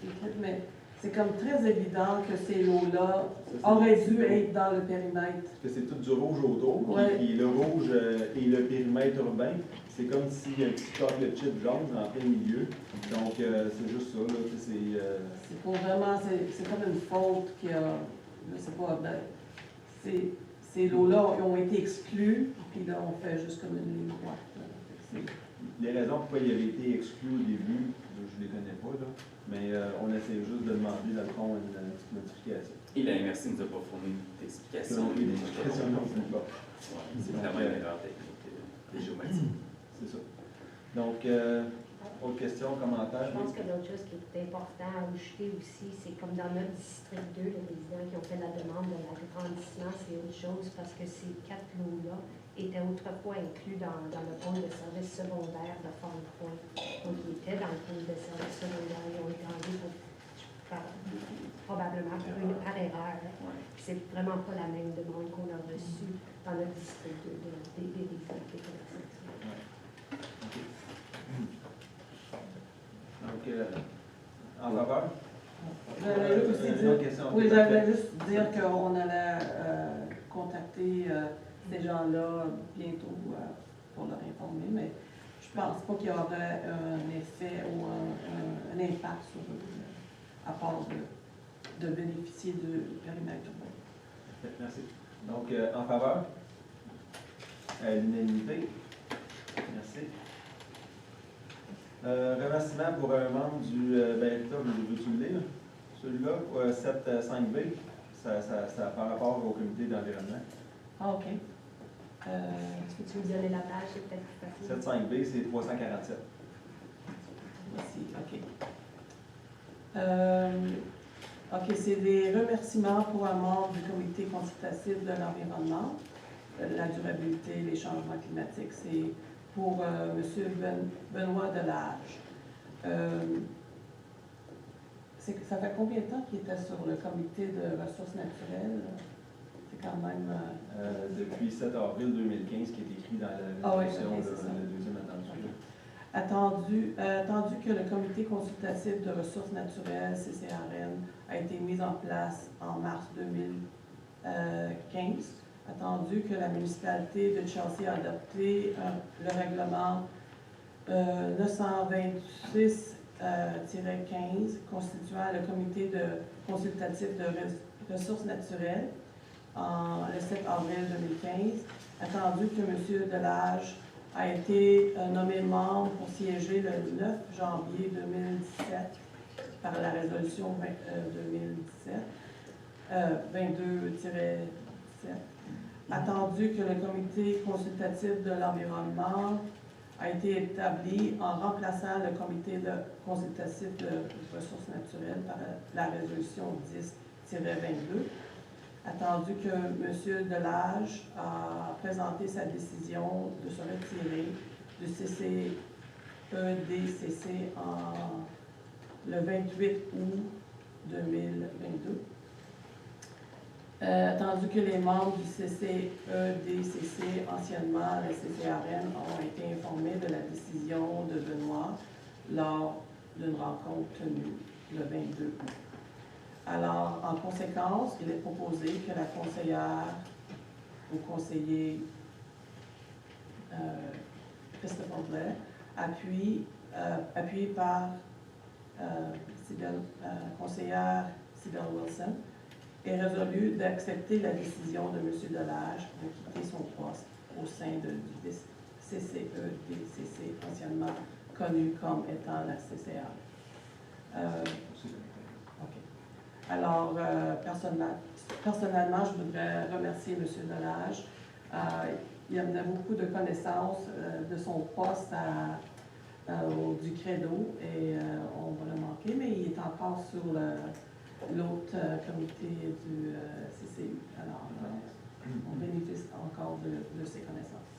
écrite, mais c'est comme très évident que ces lots-là auraient dû être dans le périmètre. Parce que c'est tout du rouge autour, Ouais. puis le rouge et le périmètre urbain, c'est comme s'il y a un petit chocolate jaune en plein milieu. Donc, c'est juste ça, là, C'est pour vraiment, c'est comme une faute qui a, je sais pas, ben, ces lots-là ont été exclus, puis là, on fait juste comme une ligne droite. Les raisons pourquoi il avait été exclu au début, je ne les connais pas, là, mais on essaie juste de demander, dans le fond, une petite modification. Et la MRC ne nous a pas fourni d'explication. Une explication non plus pas. Ouais, c'est vraiment une erreur technique géométrique. C'est ça. Donc, autre question, commentaire? Je pense que l'autre chose qui est important à ajouter aussi, c'est comme dans notre district 2, les résidents qui ont fait la demande de l'agrandissement, c'est autre chose parce que ces 4 lots-là étaient autrefois inclus dans le pôle de services secondaires de Farm Point. Donc, ils étaient dans le pôle de services secondaires, ils ont été enlevés probablement par erreur. C'est vraiment pas la même demande qu'on a reçue dans notre district 2 des résidents qui étaient là. Donc, en faveur? J'allais aussi Une dire, autre question? oui, j'allais juste dire qu'on allait contacter ces gens-là bientôt pour leur informer, mais je pense pas qu'il y aurait un effet ou un impact sur eux, à part de bénéficier du périmètre urbain. Merci. Donc, en faveur? À l'unanimité? Merci. Remerciement pour un membre du BETA, veux-tu le lire? Celui-là, 7.5b, ça par rapport au comité d'environnement. Ah, OK. Est-ce que tu veux donner la page, c'est peut-être plus facile. 7.5b, c'est 347. Ici, OK. OK, c'est des remerciements pour un membre du comité consultatif de l'environnement, la durabilité, les changements climatiques. C'est pour M. Benoît Delage. Ça fait combien de temps qu'il était sur le comité de ressources naturelles? C'est quand même... Depuis 7 avril 2015, qui est écrit dans la résolution, le deuxième attendu. Attendu que le comité consultatif de ressources naturelles, CCRN, a été mis en place en mars 2015, attendu que la municipalité de Chelsea a adopté le règlement 926-15 constituant le comité consultatif de ressources naturelles le 7 avril 2015, attendu que M. Delage a été nommé membre pour siéger le 9 janvier 2017 par la résolution 22-7, attendu que le comité consultatif de l'environnement a été établi en remplaçant le comité consultatif de ressources naturelles par la résolution 10-22, attendu que M. Delage a présenté sa décision de se retirer du CCEDCC le 28 août 2022. Attendu que les membres du CCEDCC, anciennement la CCRN, ont été informés de la décision de Benoît lors d'une rencontre tenue le 22 août. Alors, en conséquence, il est proposé que la conseillère ou conseiller Christopher Blair, appuyé par conseillère Cybelle Wilson, est résolu d'accepter la décision de M. Delage de quitter son poste au sein du CCEDCC, anciennement connu comme étant la CCR. Alors, personnellement, je voudrais remercier M. Delage. Il amenait beaucoup de connaissances de son poste du Credo et on va le manquer, mais il est encore sur l'autre comité du CCU. Alors, on bénéficie encore de ses connaissances.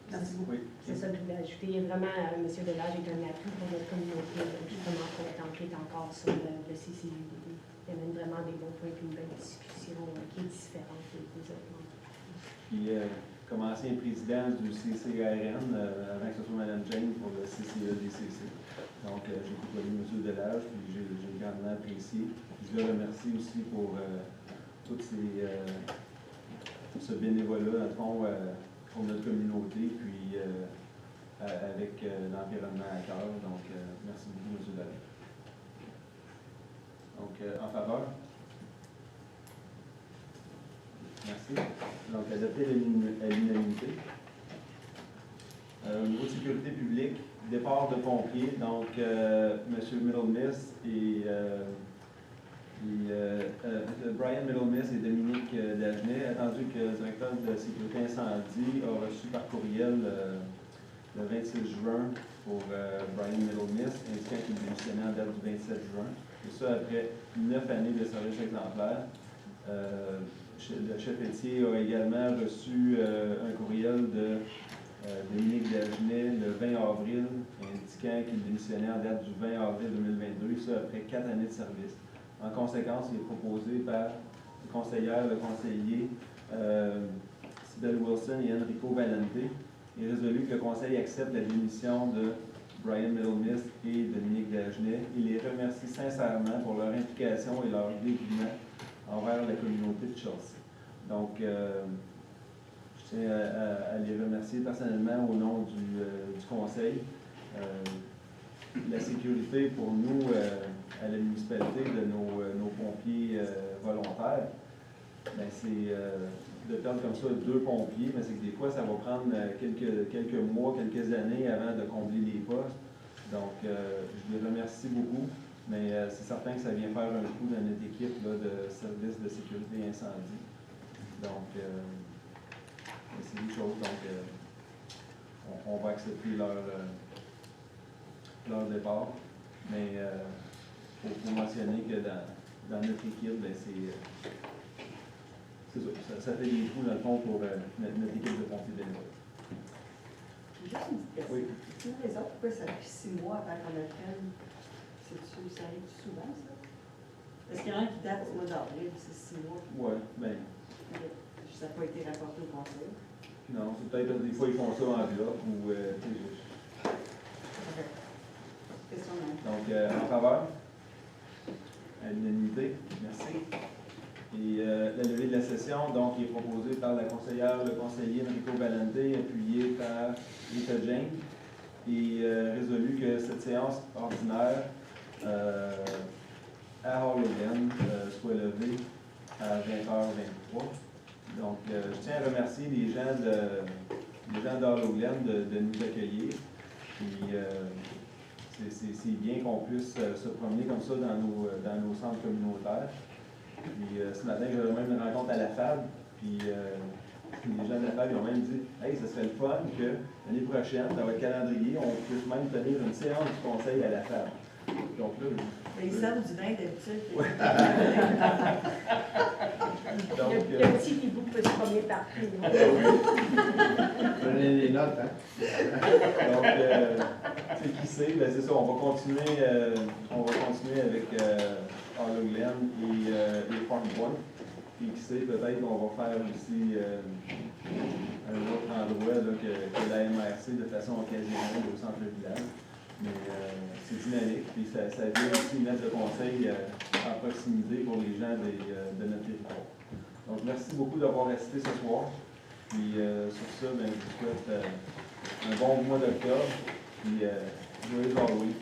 Merci beaucoup. Oui. C'est ça que je voulais ajouter. Vraiment, M. Delage est un atout pour notre communauté. Donc, je suis vraiment content qu'il est encore sur le CCUDD. Il amène vraiment des bons points et une belle discussion qui est différente des autres membres. Puis, comme ancien président du CCRN, avant que ce soit Mme Jane pour le CCEDCC. Donc, j'ai côtoyé M. Delage, puis j'ai grandement apprécié. Je le remercie aussi pour tout ce bénévolat, dans le fond, pour notre communauté, puis avec l'environnement à cœur. Donc, merci beaucoup, M. Delage. Donc, en faveur? Merci. Donc, adopter à l'unanimité. Au niveau de sécurité publique, départ de pompiers, donc M. Middlemiss et Brian Middlemiss et Dominique Dagenet, attendu que le directeur de la sécurité incendie a reçu par courriel le 26 juin pour Brian Middlemiss, indiquant qu'il démissionnait en date du 27 juin. Et ça après 9 années de service exemplaire. Le chef Etier a également reçu un courriel de Dominique Dagenet le 20 avril, indiquant qu'il démissionnait en date du 20 avril 2022, ça après 4 années de service. En conséquence, il est proposé par les conseillères, le conseiller Cybelle Wilson et Enrico Valente. Il est résolu que le conseil accepte la démission de Brian Middlemiss et Dominique Dagenet. Il les remercie sincèrement pour leur implication et leur dévouement envers la communauté de Chelsea. Donc, je tiens à les remercier personnellement au nom du conseil. La sécurité pour nous, à la municipalité, de nos pompiers volontaires, ben c'est de perdre comme ça 2 pompiers, mais c'est que des fois, ça va prendre quelques mois, quelques années avant de combler les postes. Donc, je les remercie beaucoup, mais c'est certain que ça vient faire un coup dans notre équipe là, de service de sécurité incendie. Donc, c'est des choses, donc on va accepter leur départ, mais il faut mentionner que dans notre équipe, ben, ça fait des coups dans le fond pour notre équipe de pompiers bénévoles. J'ai juste une petite question. Oui. C'est une raison pourquoi ça fait 6 mois avant qu'on apprenne. Ça arrive souvent, ça? Est-ce qu'il y en a un qui date du mois d'avril, c'est 6 mois? Oui, bien. Ça n'a pas été rapporté au conseil. Non, c'est peut-être des fois ils font ça en bloc ou. Question même. Donc, en faveur? À l'unanimité. Merci. Et la levée de la session, donc, est proposée par la conseillère, le conseiller Enrico Valente, appuyé par Rita Jane, et résolu que cette séance ordinaire à Hollowland soit levée à 20h23. Donc, je tiens à remercier les gens d'Hollowland de nous accueillir. Puis, c'est bien qu'on puisse se promener comme ça dans nos centres communautaires. Puis ce matin, j'avais même une rencontre à la FAB, puis les gens de la FAB ils ont même dit « Hey, ce serait le fun que l'année prochaine, dans votre calendrier, on puisse même tenir une séance du conseil à la FAB. » Donc là, ils servent du vin d'habitude. Ouais. Donc, le petit hibou peut se promener partout. Prenez des notes, hein? Donc, qui sait, ben c'est ça, on va continuer avec Hollowland et Farm Point. Puis qui sait, peut-être qu'on va faire aussi un autre endroit là, que la MRC de façon occasionnelle au centre-village. Mais c'est dynamique, puis ça vient aussi mettre le conseil en proximité pour les gens de notre territoire. Donc, merci beaucoup d'avoir assisté ce soir. Puis sur ça, ben, je vous souhaite un bon mois d'octobre, puis joyeux Halloween.